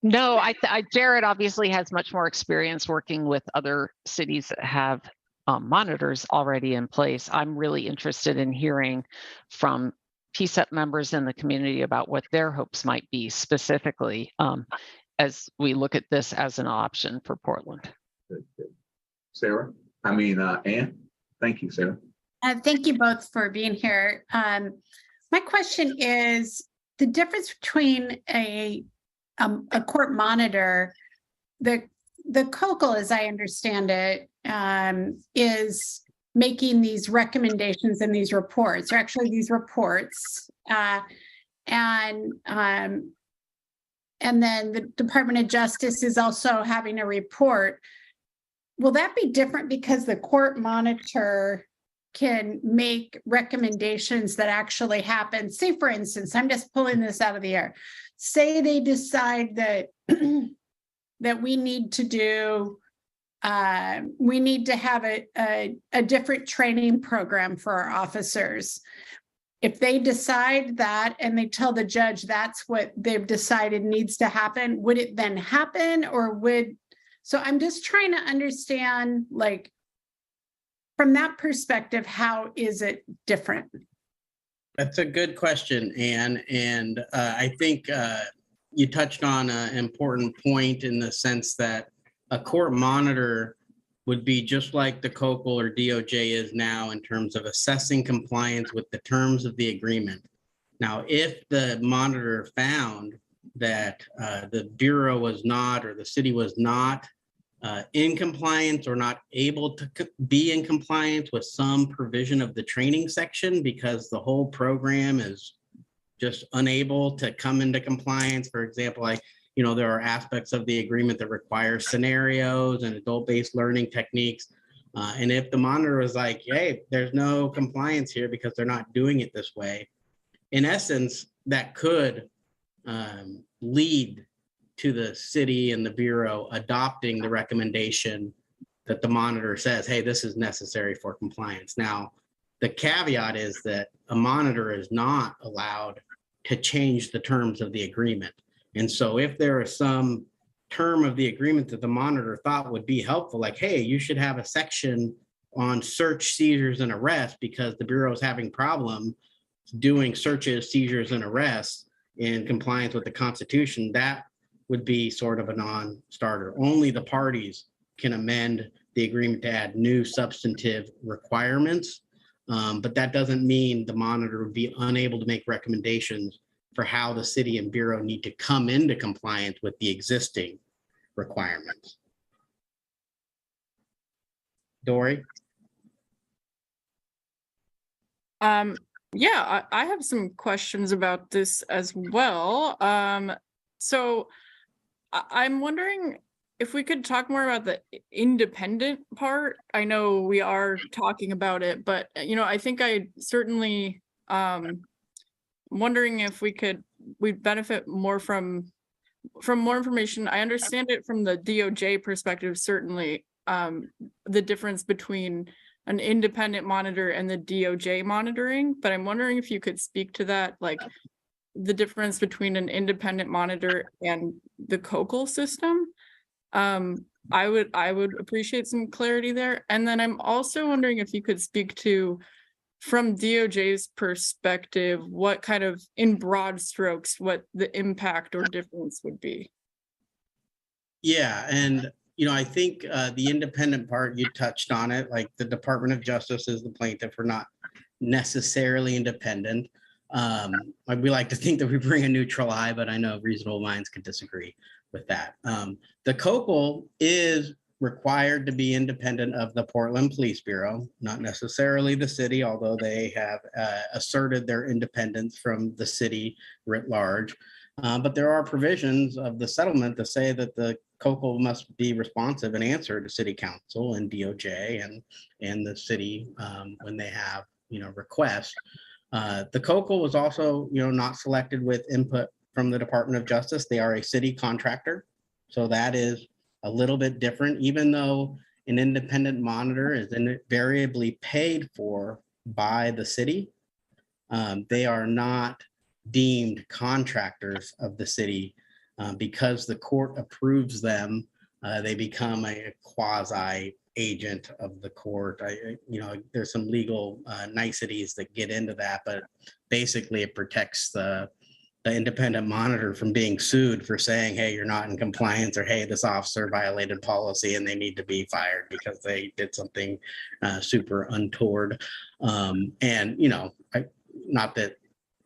No, Jared obviously has much more experience working with other cities that have monitors already in place. I'm really interested in hearing from PCCEP members in the community about what their hopes might be specifically as we look at this as an option for Portland. Sarah, Ann, thank you, Sarah. Thank you both for being here. My question is the difference between a court monitor, the COCL, as I understand it, is making these recommendations and these reports, or actually these reports, and then the Department of Justice is also having a report. Will that be different because the court monitor can make recommendations that actually happen? Say, for instance, I'm just pulling this out of the air. Say they decide that that we need to have a different training program for our officers. If they decide that and they tell the judge that's what they've decided needs to happen, would it then happen, or so I'm just trying to understand, like, from that perspective, how is it different? That's a good question, Anne. And I think you touched on an important point in the sense that a court monitor would be just like the COCL or DOJ is now in terms of assessing compliance with the terms of the agreement. Now, if the monitor found that the Bureau was not, or the city was not in compliance or not able to be in compliance with some provision of the training section because the whole program is just unable to come into compliance, for example, there are aspects of the agreement that require scenarios and adult-based learning techniques. And if the monitor is like, hey, there's no compliance here because they're not doing it this way, in essence, that could lead to the city and the Bureau adopting the recommendation that the monitor says, hey, this is necessary for compliance. Now, the caveat is that a monitor is not allowed to change the terms of the agreement. And so if there is some term of the agreement that the monitor thought would be helpful, like, hey, you should have a section on search, seizures, and arrests because the Bureau is having problems doing searches, seizures, and arrests in compliance with the Constitution, that would be sort of a non-starter. Only the parties can amend the agreement to add new substantive requirements, but that doesn't mean the monitor would be unable to make recommendations for how the city and Bureau need to come into compliance with the existing requirements. Dory? Yeah, I have some questions about this as well. So I'm wondering if we could talk more about the independent part. I know we are talking about it, but I think I certainly wondering if we'd benefit more from more information. I understand it from the DOJ perspective, certainly, the difference between an independent monitor and the DOJ monitoring, but I'm wondering if you could speak to that, like the difference between an independent monitor and the COCL system. I would appreciate some clarity there. And then I'm also wondering if you could speak to, from DOJ's perspective, what kind of, in broad strokes, what the impact or difference would be. Yeah, and I think the independent part, you touched on it, like the Department of Justice is the plaintiff. We're not necessarily independent. We like to think that we bring a neutral eye, but I know reasonable minds could disagree with that. The COCL is required to be independent of the Portland Police Bureau, not necessarily the city, although they have asserted their independence from the city writ large. But there are provisions of the settlement that say that the COCL must be responsive and answer to City Council and DOJ and the city when they have requests. The COCL was also not selected with input from the Department of Justice. They are a city contractor, so that is a little bit different. Even though an independent monitor is invariably paid for by the city, they are not deemed contractors of the city because the court approves them. They become a quasi agent of the court. There's some legal niceties that get into that, but basically it protects the independent monitor from being sued for saying, hey, you're not in compliance, or hey, this officer violated policy and they need to be fired because they did something super untoward. Not that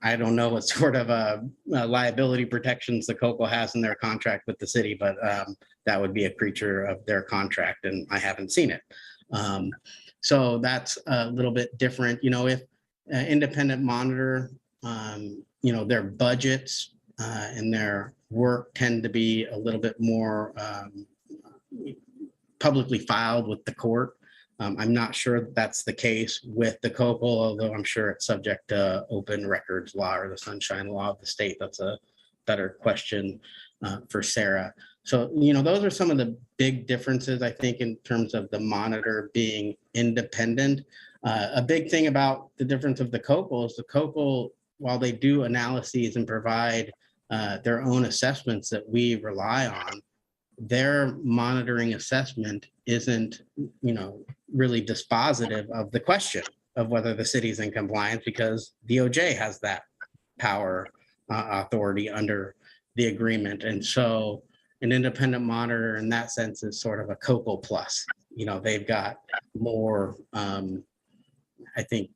I don't know what sort of liability protections the COCL has in their contract with the city, but that would be a creature of their contract, and I haven't seen it. So that's a little bit different. If independent monitor, their budgets and their work tend to be a little bit more publicly filed with the court. I'm not sure that's the case with the COCL, although I'm sure it's subject to open records law or the sunshine law of the state. That's a better question for Sarah. So, those are some of the big differences, I think, in terms of the monitor being independent. A big thing about the difference of the COCL is the COCL, while they do analyses and provide their own assessments that we rely on, their monitoring assessment isn't, really dispositive of the question of whether the city's in compliance, because DOJ has that power authority under the agreement. And so an independent monitor in that sense is sort of a COCL plus. They've got more, I think,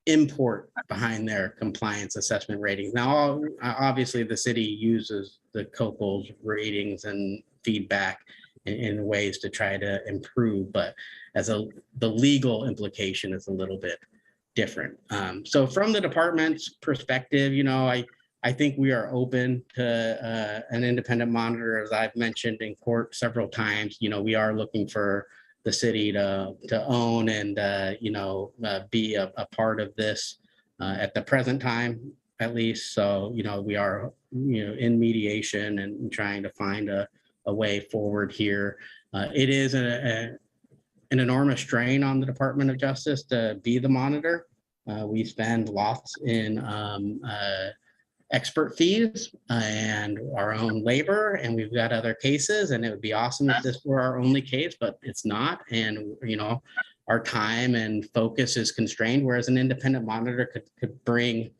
import behind their compliance assessment ratings. Now, obviously, the city uses the COCL's ratings and feedback in ways to try to improve, but the legal implication is a little bit different. So from the department's perspective, I think we are open to an independent monitor. As I've mentioned in court several times, we are looking for the city to own and be a part of this at the present time, at least. So we are in mediation and trying to find a way forward here. It is an enormous strain on the Department of Justice to be the monitor. We spend lots in expert fees and our own labor, and we've got other cases, and it would be awesome if this were our only case, but it's not. And our time and focus is constrained, whereas an independent monitor could bring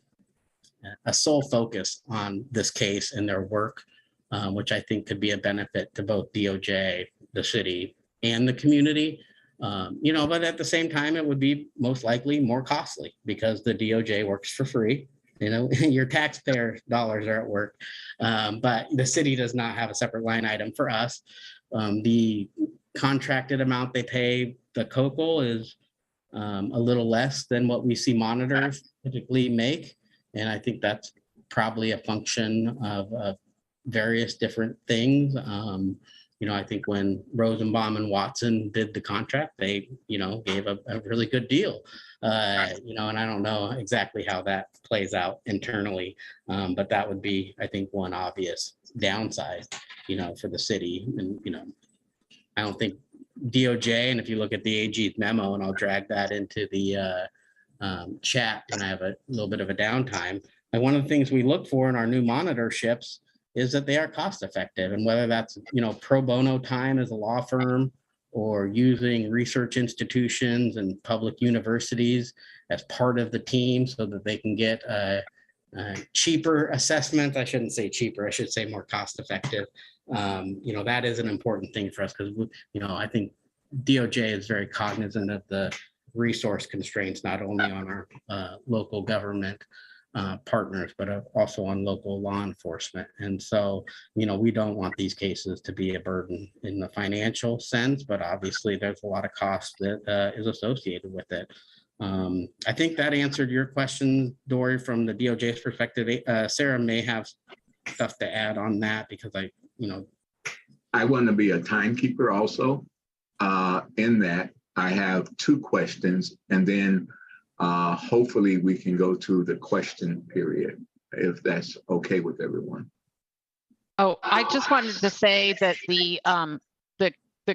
a sole focus on this case and their work, which I think could be a benefit to both DOJ, the city, and the community. But at the same time, it would be most likely more costly because the DOJ works for free. Your taxpayer dollars are at work, but the city does not have a separate line item for us. The contracted amount they pay the COCL is a little less than what we see monitors typically make. And I think that's probably a function of various different things. I think when Rosenbaum and Watson did the contract, they, gave a really good deal. And I don't know exactly how that plays out internally, but that would be, I think, one obvious downside, for the city. And, I don't think DOJ, and if you look at the AG's memo, and I'll drag that into the chat when I have a little bit of a downtime, like one of the things we look for in our new monitorships is that they are cost effective, and whether that's pro bono time as a law firm or using research institutions and public universities as part of the team so that they can get cheaper assessments. I shouldn't say cheaper, I should say more cost effective. That is an important thing for us because I think DOJ is very cognizant of the resource constraints, not only on our local government partners, but also on local law enforcement. And so, we don't want these cases to be a burden in the financial sense, but obviously there's a lot of cost that is associated with it. I think that answered your question, Dory, from the DOJ's perspective. Sarah may have stuff to add on that because I want to be a timekeeper also. In that, I have 2 questions, and then hopefully we can go to the question period, if that's okay with everyone. Oh, I just wanted to say that the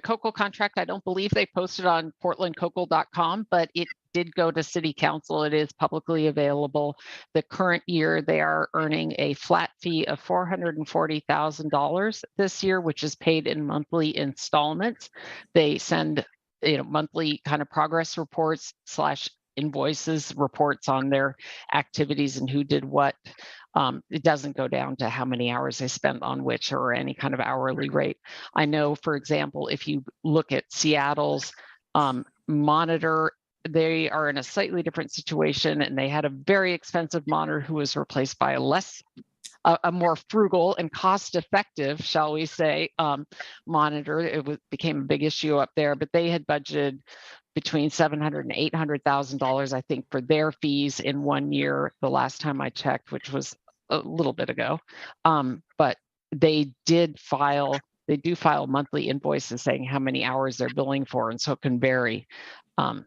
COCL contract, I don't believe they posted on portlandcocal.com, but it did go to City Council. It is publicly available. The current year, they are earning a flat fee of $440,000 this year, which is paid in monthly installments. They send monthly kind of progress reports / invoices, reports on their activities and who did what. It doesn't go down to how many hours they spent on which or any kind of hourly rate. I know, for example, if you look at Seattle's monitor, they are in a slightly different situation, and they had a very expensive monitor who was replaced by a more frugal and cost-effective, shall we say, monitor. It became a big issue up there, but they had budgeted between $700,000 and $800,000, I think, for their fees in 1 year, the last time I checked, which was a little bit ago. But they do file monthly invoices saying how many hours they're billing for, and so it can vary.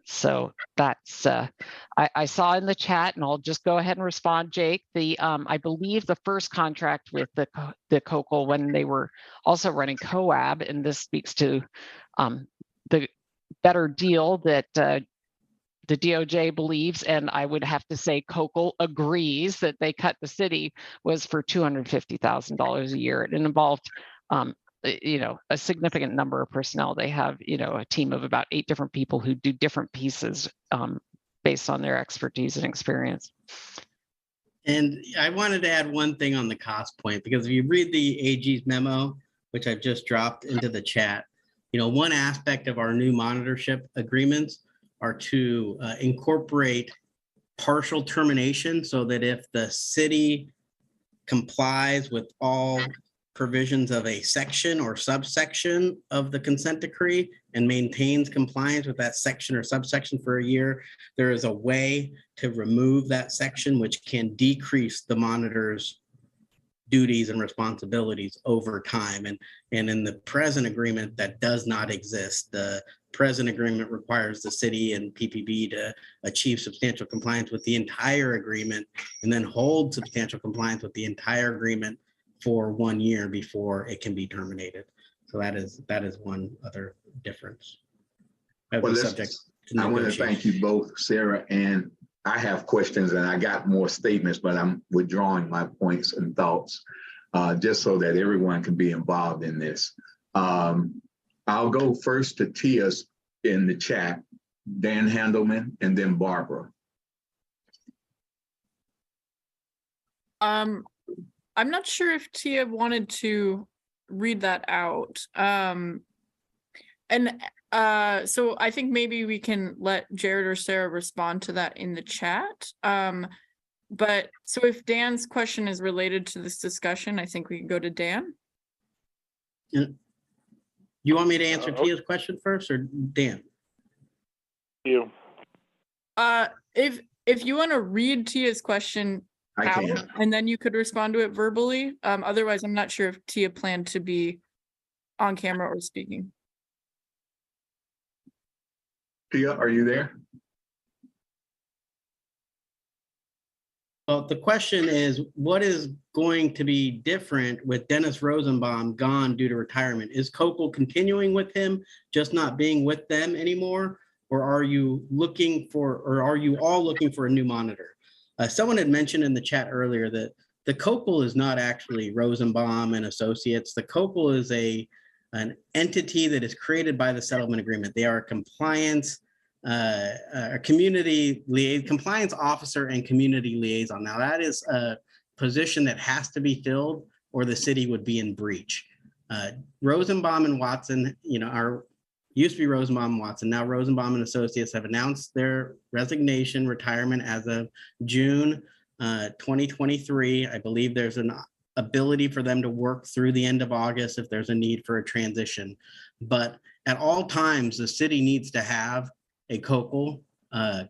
So that's, I saw in the chat, and I'll just go ahead and respond, Jake. I believe the first contract with the COCL, when they were also running COAB, and this speaks to the better deal that the DOJ believes, and I would have to say COCL agrees that they cut the city, was for $250,000 a year. It involved a significant number of personnel. They have a team of about 8 different people who do different pieces based on their expertise and experience. And I wanted to add one thing on the cost point, because if you read the AG's memo, which I've just dropped into the chat, one aspect of our new monitorship agreements are to incorporate partial termination, so that if the city complies with all provisions of a section or subsection of the consent decree and maintains compliance with that section or subsection for a year, there is a way to remove that section, which can decrease the monitor's duties and responsibilities over time. And in the present agreement, that does not exist. The present agreement requires the city and PPB to achieve substantial compliance with the entire agreement, and then hold substantial compliance with the entire agreement for 1 year before it can be terminated. So that is one other difference. Well, I want to thank you both, Sarah, and I have questions, and I got more statements, but I'm withdrawing my points and thoughts just so that everyone can be involved in this. I'll go first to Tia's in the chat, Dan Handelman, and then Barbara. I'm not sure if Tia wanted to read that out. So I think maybe we can let Jared or Sarah respond to that in the chat. But so if Dan's question is related to this discussion, I think we can go to Dan. You want me to answer Tia's question first or Dan? You. If you want to read Tia's question I out, can. and then you could respond to it verbally. Otherwise, I'm not sure if Tia planned to be on camera or speaking. Tia, are you there? Well, the question is, what is going to be different with Dennis Rosenbaum gone due to retirement? Is Kokol continuing with him, just not being with them anymore? Or are you all looking for a new monitor? Someone had mentioned in the chat earlier that the Kokol is not actually Rosenbaum and Associates. The Kokol is an entity that is created by the settlement agreement. They are a compliance compliance officer and community liaison. Now that is a position that has to be filled or the city would be in breach. Rosenbaum and Watson, used to be Rosenbaum and Watson, now Rosenbaum and Associates have announced their resignation, retirement as of June 2023. I believe there's an ability for them to work through the end of August if there's a need for a transition. But at all times, the city needs to have a Kokol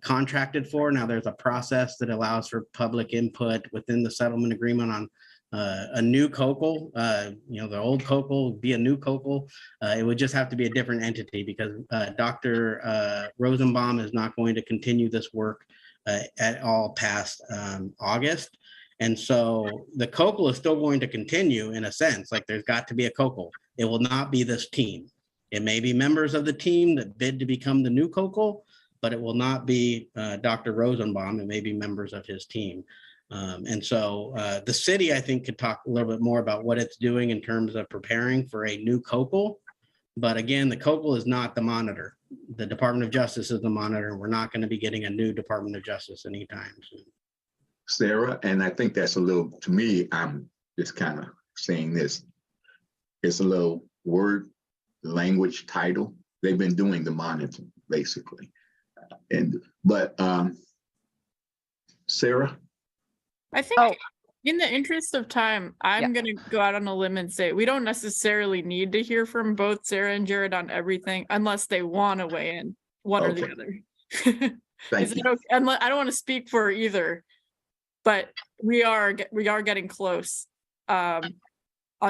contracted for. Now there's a process that allows for public input within the settlement agreement on a new Kokol. The old Kokol would be a new Kokol. It would just have to be a different entity because Dr. Rosenbaum is not going to continue this work at all past August. And so the Kokol is still going to continue in a sense, like there's got to be a Kokol. It will not be this team. It may be members of the team that bid to become the new Kokol, but it will not be Dr. Rosenbaum. It may be members of his team. And so the city, I think, could talk a little bit more about what it's doing in terms of preparing for a new Kokol. But again, the Kokol is not the monitor. The Department of Justice is the monitor. We're not going to be getting a new Department of Justice anytime soon. Sarah, and I think that's a little, to me, I'm just kind of saying this. It's a little word language title. They've been doing the monitoring basically. But Sarah? I think in the interest of time, I'm going to go out on a limb and say we don't necessarily need to hear from both Sarah and Jared on everything unless they want to weigh in one or the other. Thank you. Okay? I don't want to speak for either, but we are getting close on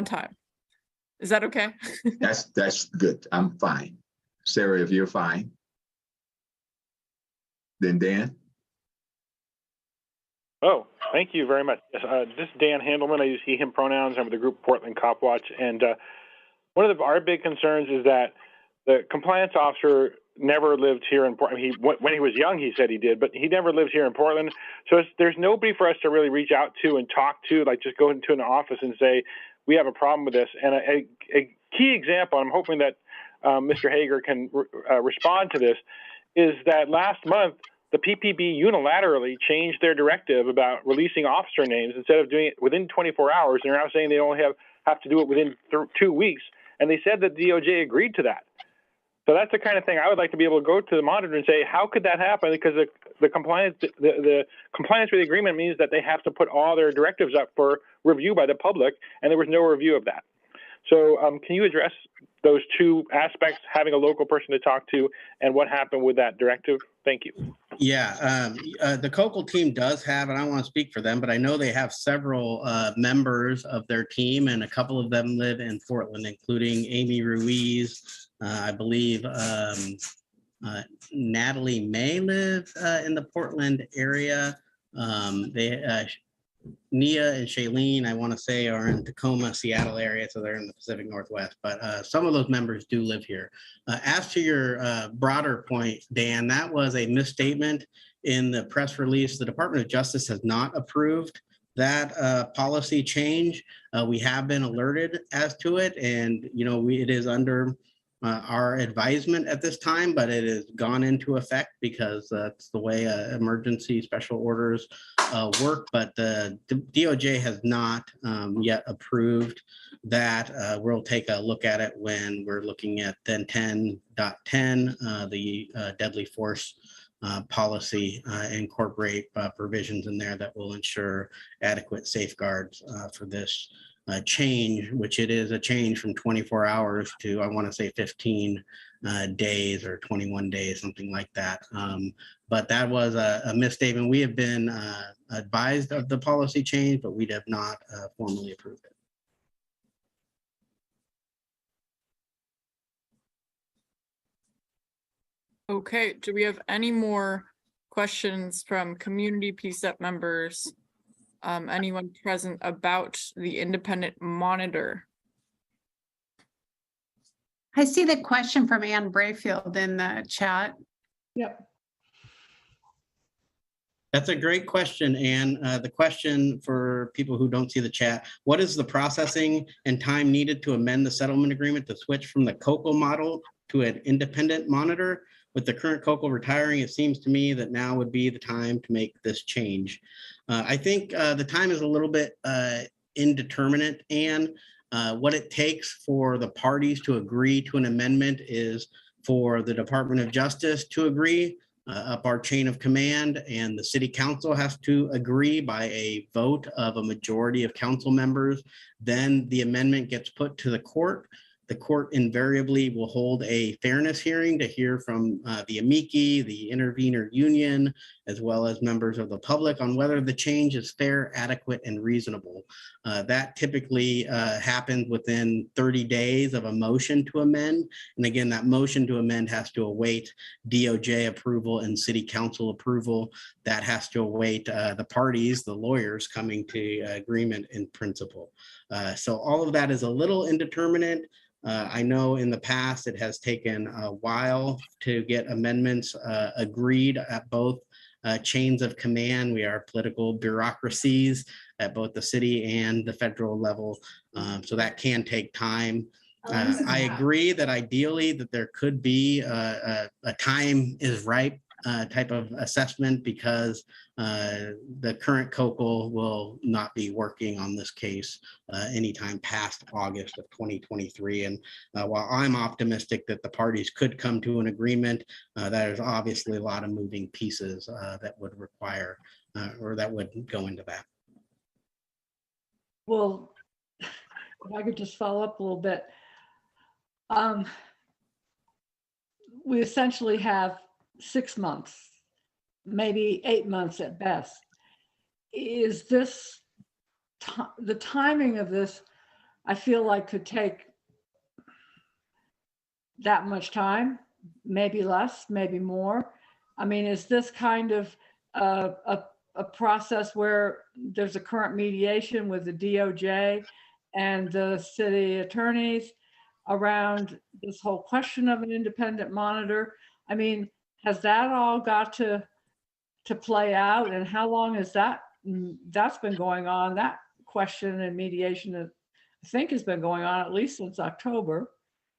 time. Is that okay? That's good. I'm fine. Sarah, if you're fine. Then Dan. Oh, thank you very much. This is Dan Handelman. I use he, him pronouns. I'm with the group Portland Cop Watch. And one of our big concerns is that the compliance officer never lived here in Portland. When he was young, he said he did, but he never lived here in Portland. So there's nobody for us to really reach out to and talk to, like just go into an office and say, we have a problem with this. And a key example, I'm hoping that Mr. Hager can respond to this, is that last month, the PPB unilaterally changed their directive about releasing officer names. Instead of doing it within 24 hours, they're now saying they only have to do it within 2 weeks. And they said that DOJ agreed to that. So that's the kind of thing I would like to be able to go to the monitor and say, how could that happen? Because the compliance with the agreement means that they have to put all their directives up for review by the public, and there was no review of that. So can you address those two aspects, having a local person to talk to and what happened with that directive? Thank you. Yeah, the Kokol team does have, and I don't want to speak for them, but I know they have several members of their team, and a couple of them live in Portland, including Amy Ruiz. I believe Natalie may live in the Portland area. Nia and Shailene, I want to say, are in Tacoma, Seattle area, so they're in the Pacific Northwest. But some of those members do live here. As to your broader point, Dan, that was a misstatement in the press release. The Department of Justice has not approved that policy change. We have been alerted as to it, and it is under our advisement at this time, but it has gone into effect because that's the way emergency special orders work. But the DOJ has not yet approved that. We'll take a look at it when we're looking at then 10.10, the deadly force policy, incorporate provisions in there that will ensure adequate safeguards for this change, which it is a change from 24 hours to, I want to say 15 days or 21 days, something like that. But that was a misstatement. We have been advised of the policy change, but we have not formally approved it. Okay, do we have any more questions from community PCEP members? Anyone present about the independent monitor? I see the question from Ann Brayfield in the chat. Yep. That's a great question, Anne. The question for people who don't see the chat, what is the processing and time needed to amend the settlement agreement to switch from the COCO model to an independent monitor? With the current COCO retiring, it seems to me that now would be the time to make this change. I think the time is a little bit indeterminate, and what it takes for the parties to agree to an amendment is for the Department of Justice to agree up our chain of command, and the city council has to agree by a vote of a majority of council members. Then the amendment gets put to the court. The court invariably will hold a fairness hearing to hear from the amici, the intervener union, as well as members of the public on whether the change is fair, adequate, and reasonable. That typically happens within 30 days of a motion to amend. And again, that motion to amend has to await DOJ approval and city council approval. That has to await the parties, the lawyers, coming to agreement in principle. So all of that is a little indeterminate. I know in the past it has taken a while to get amendments agreed at both chains of command. We are political bureaucracies at both the city and the federal level, so that can take time. I agree that ideally that there could be a time is ripe type of assessment, because the current COCO will not be working on this case anytime past August of 2023. And while I'm optimistic that the parties could come to an agreement, there's obviously a lot of moving pieces that would require or that would go into that. Well, if I could just follow up a little bit. We essentially have 6 months, maybe 8 months at best. Is this the timing of this? I feel like could take that much time, maybe less, maybe more. I mean, is this kind of a process where there's a current mediation with the DOJ and the city attorneys around this whole question of an independent monitor? I mean, has that all got to play out, and how long has that's been going on? That question and mediation, I think, has been going on at least since October,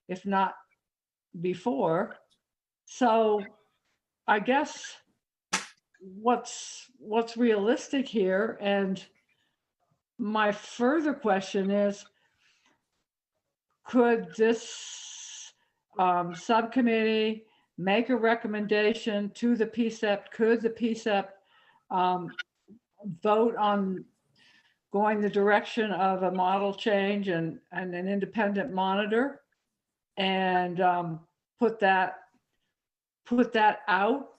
if not before. So I guess what's realistic here, and my further question is, could this subcommittee make a recommendation to the PCCEP? Could the PCCEP vote on going the direction of a model change and an independent monitor, and put that out,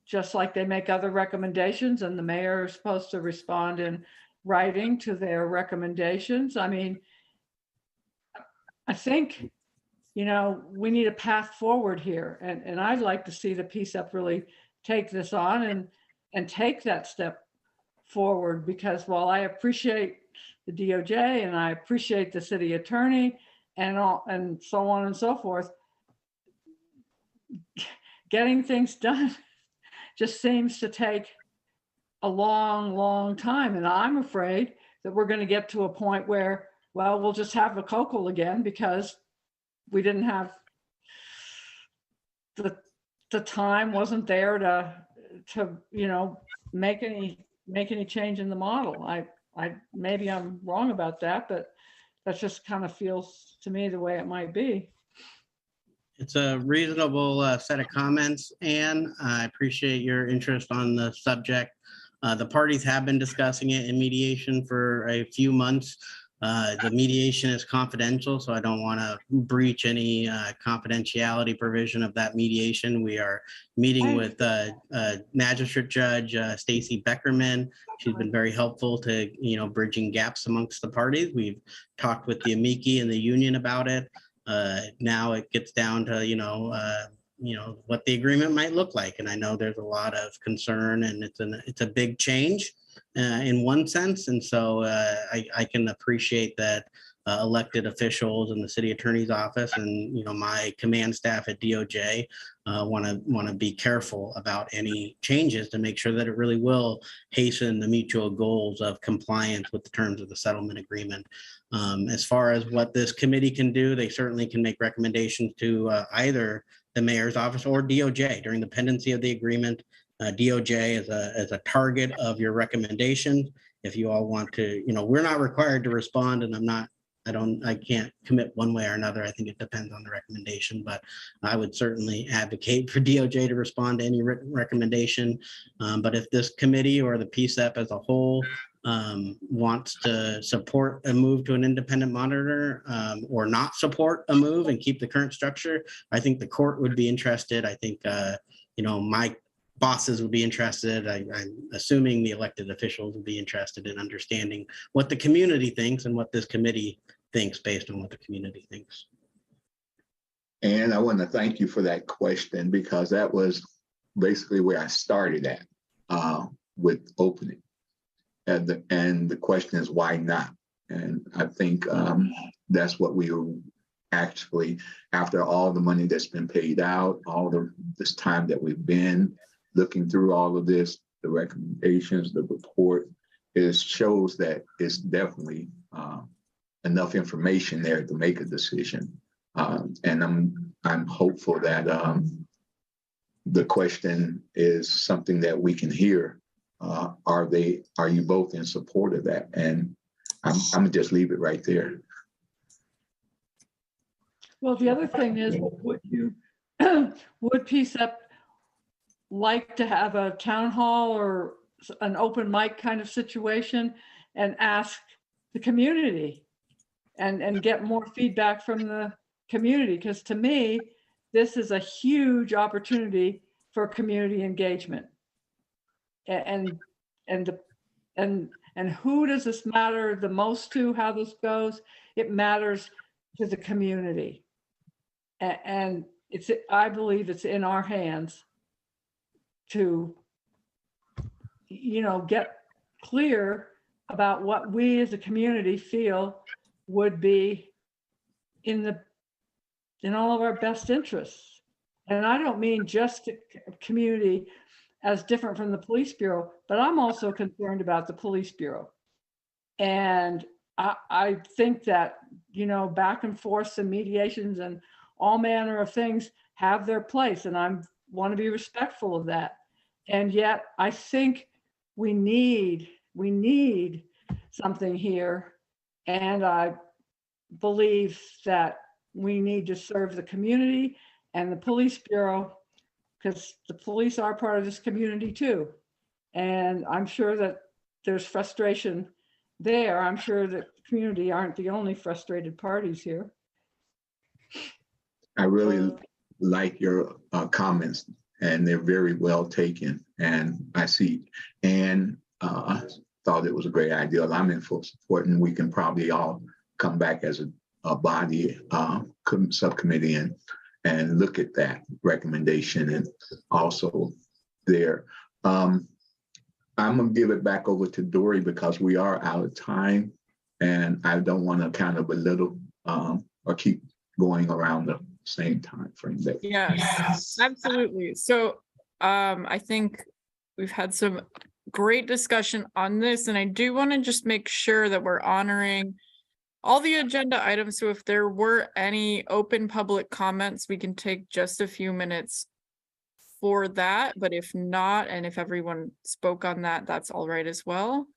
just like they make other recommendations, and the mayor is supposed to respond in writing to their recommendations? I mean, I think, you know, we need a path forward here, and I'd like to see the PCCEP really take this on and take that step forward, because while I appreciate the DOJ and I appreciate the city attorney and all and so on and so forth, getting things done just seems to take a long time, and I'm afraid that we're going to get to a point where, well, we'll just have a COCO again because we didn't have the time, wasn't there to you know, make any change in the model. I maybe I'm wrong about that, but that just kind of feels to me the way it might be. It's a reasonable set of comments, Anne. I appreciate your interest on the subject. The parties have been discussing it in mediation for a few months. The mediation is confidential, so I don't want to breach any confidentiality provision of that mediation. We are meeting with Magistrate Judge Stacy Beckerman. She's been very helpful to, bridging gaps amongst the parties. We've talked with the amici and the union about it. Now it gets down to, what the agreement might look like. And I know there's a lot of concern, and it's a big change in one sense. And so I can appreciate that elected officials in the city attorney's office and, my command staff at DOJ want to be careful about any changes to make sure that it really will hasten the mutual goals of compliance with the terms of the settlement agreement. As far as what this committee can do, they certainly can make recommendations to either the mayor's office or DOJ during the pendency of the agreement. DOJ is a target of your recommendation. If you all want to, we're not required to respond, and I can't commit one way or another. I think it depends on the recommendation, but I would certainly advocate for DOJ to respond to any written recommendation. But if this committee or the PCCEP as a whole wants to support a move to an independent monitor or not support a move and keep the current structure, I think the court would be interested. I think, my bosses would be interested. I'm assuming the elected officials would be interested in understanding what the community thinks and what this committee thinks based on what the community thinks. And I want to thank you for that question, because that was basically where I started at with opening. And the question is, why not? And I think that's what we were actually, after all the money that's been paid out, this time that we've been looking through all of this, the recommendations, the report, shows that it's definitely enough information there to make a decision. And I'm hopeful that the question is something that we can hear. Are you both in support of that? And I'm gonna just leave it right there. Well, the other thing is, would PCCEP like to have a town hall or an open mic kind of situation and ask the community and get more feedback from the community? Because to me, this is a huge opportunity for community engagement. And who does this matter the most to, how this goes? It matters to the community. And I believe it's in our hands to, get clear about what we as a community feel would be in all of our best interests. And I don't mean just a community as different from the police bureau, but I'm also concerned about the police bureau. And I think that, back and forth and mediations and all manner of things have their place, and I want to be respectful of that. And yet I think we need something here. And I believe that we need to serve the community and the police bureau, because the police are part of this community too. And I'm sure that there's frustration there. I'm sure that the community aren't the only frustrated parties here. I really like your comments, and they're very well taken. And I see, and thought it was a great idea. I'm in full support, and we can probably all come back as a body subcommittee and look at that recommendation and also there. I'm gonna give it back over to Dory because we are out of time, and I don't want to kind of belittle or keep going around the same time frame. Yes, absolutely. So I think we've had some great discussion on this, and I do want to just make sure that we're honoring all the agenda items. So if there were any open public comments, we can take just a few minutes for that. But if not, and if everyone spoke on that, that's all right as well.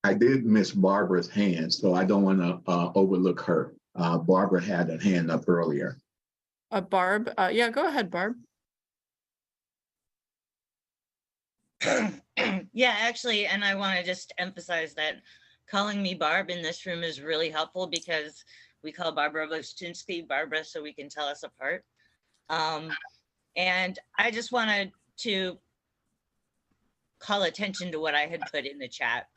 I did miss Barbara's hand, so I don't want to overlook her. Barbara had a hand up earlier. Barb, yeah, go ahead, Barb. Yeah, actually, and I want to just emphasize that calling me Barb in this room is really helpful because we call Barbara Vostinsky Barbara so we can tell us apart. And I just wanted to call attention to what I had put in the chat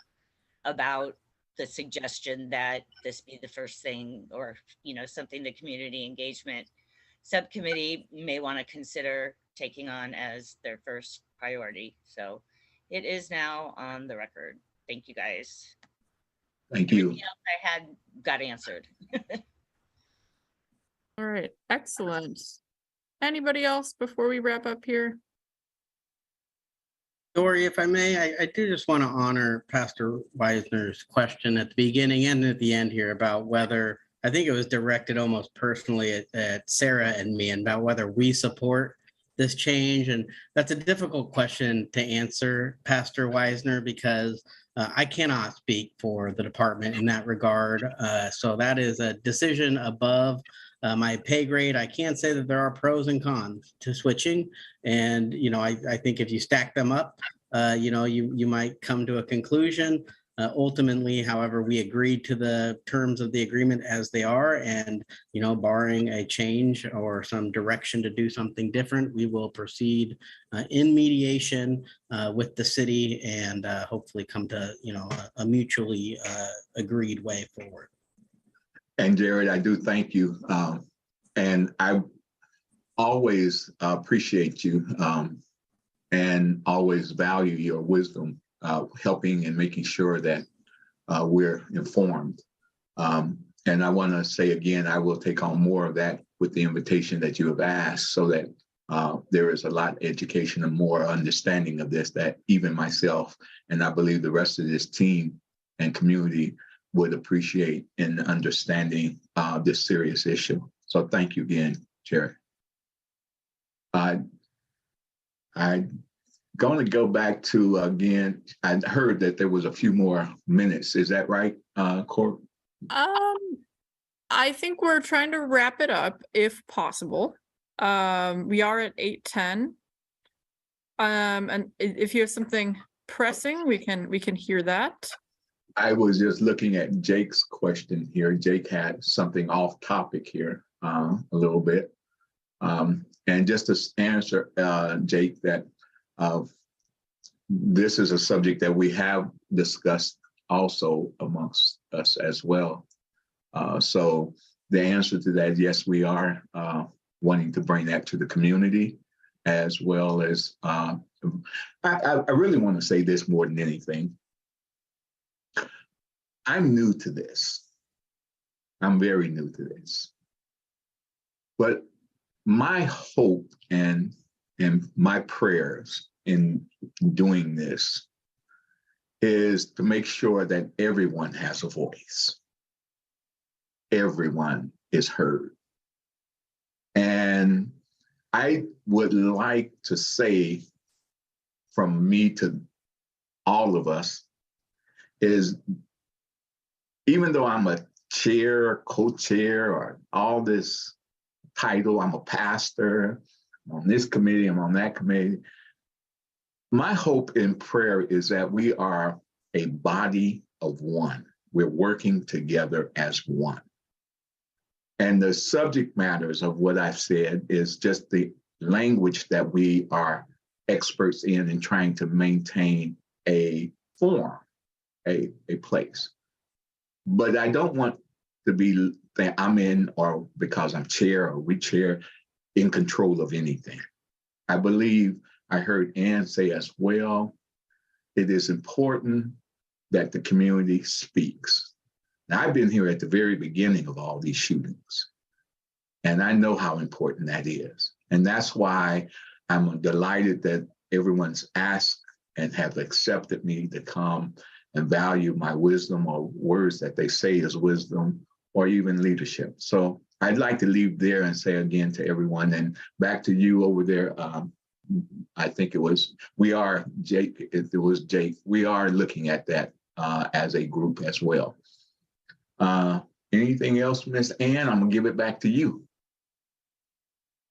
about the suggestion that this be the first thing, or, you know, something the community engagement subcommittee may want to consider taking on as their first priority. So it is now on the record. Thank you guys. Thank you. Everything else I had got answered. All right, excellent. Anybody else before we wrap up here? Dory, if I may, I do just want to honor Pastor Wisner's question at the beginning and at the end here about whether, I think it was directed almost personally at Sarah and me, and about whether we support this change. And that's a difficult question to answer, Pastor Wisner, because I cannot speak for the department in that regard. So that is a decision above my pay grade. I can say that there are pros and cons to switching. And, you know, I think if you stack them up, you know, you might come to a conclusion. Ultimately, however, we agreed to the terms of the agreement as they are, and, you know, barring a change or some direction to do something different, we will proceed in mediation with the city and hopefully come to, you know, a mutually agreed way forward. And Jared, I do thank you. And I always appreciate you and always value your wisdom, helping and making sure that we're informed. And I want to say again, I will take on more of that with the invitation that you have asked, so that there is a lot of education and more understanding of this, that even myself and I believe the rest of this team and community would appreciate in understanding this serious issue. So thank you again, Jared. I'm going to go back to, again, I heard that there was a few more minutes. Is that right, Court? I think we're trying to wrap it up if possible. We are at 8:10. And if you have something pressing, we can hear that. I was just looking at Jake's question here. Jake had something off topic here a little bit. And just to answer, Jake, that this is a subject that we have discussed also amongst us as well. So the answer to that is yes, we are wanting to bring that to the community, as well as, I really want to say this more than anything. I'm new to this. I'm very new to this. But my hope and my prayers in doing this is to make sure that everyone has a voice. Everyone is heard. And I would like to say from me to all of us is, even though I'm a chair, co-chair, or all this title, I'm a pastor, I'm on this committee, I'm on that committee. My hope and prayer is that we are a body of one. We're working together as one. And the subject matters of what I've said is just the language that we are experts in trying to maintain a form, a place. But I don't want to be that I'm in, or because I'm chair or we chair, in control of anything. I believe I heard Ann say as well, it is important that the community speaks. Now, I've been here at the very beginning of all these shootings, and I know how important that is. And that's why I'm delighted that everyone's asked and have accepted me to come and value my wisdom, or words that they say is wisdom, or even leadership. So I'd like to leave there and say again to everyone, and back to you over there, I think it was, we are, Jake, it was Jake, we are looking at that as a group as well. Anything else, Miss Ann? I'm gonna give it back to you.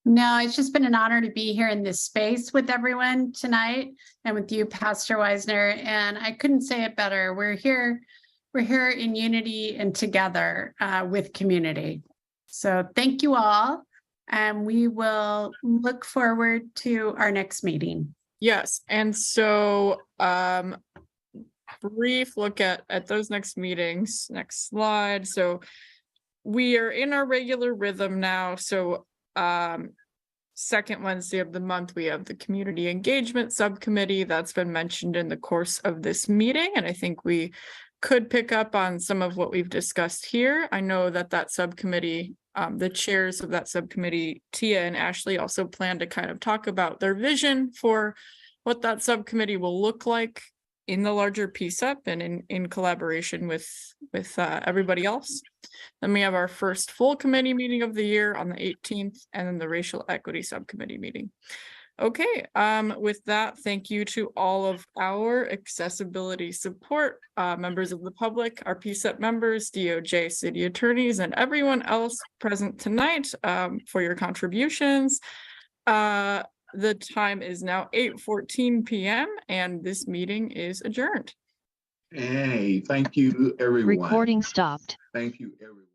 No, it's just been an honor to be here in this space with everyone tonight and with you, Pastor Wisner. And I couldn't say it better. We're here we're here in unity and together with community. So thank you all. And we will look forward to our next meeting. Yes, and so brief look at those next meetings. Next slide. So we are in our regular rhythm now. So second Wednesday of the month, we have the community engagement subcommittee that's been mentioned in the course of this meeting. And I think we could pick up on some of what we've discussed here. I know that subcommittee, the chairs of that subcommittee, Tia and Ashley, also plan to kind of talk about their vision for what that subcommittee will look like in the larger PCCEP and in collaboration with everybody else. Then we have our first full committee meeting of the year on the 18th, and then the racial equity subcommittee meeting. Okay, with that, thank you to all of our accessibility support members of the public, our PCCEP members, DOJ, city attorneys, and everyone else present tonight for your contributions. The time is now 8:14 p.m. and this meeting is adjourned. Hey, thank you, everyone. Recording stopped. Thank you, everyone.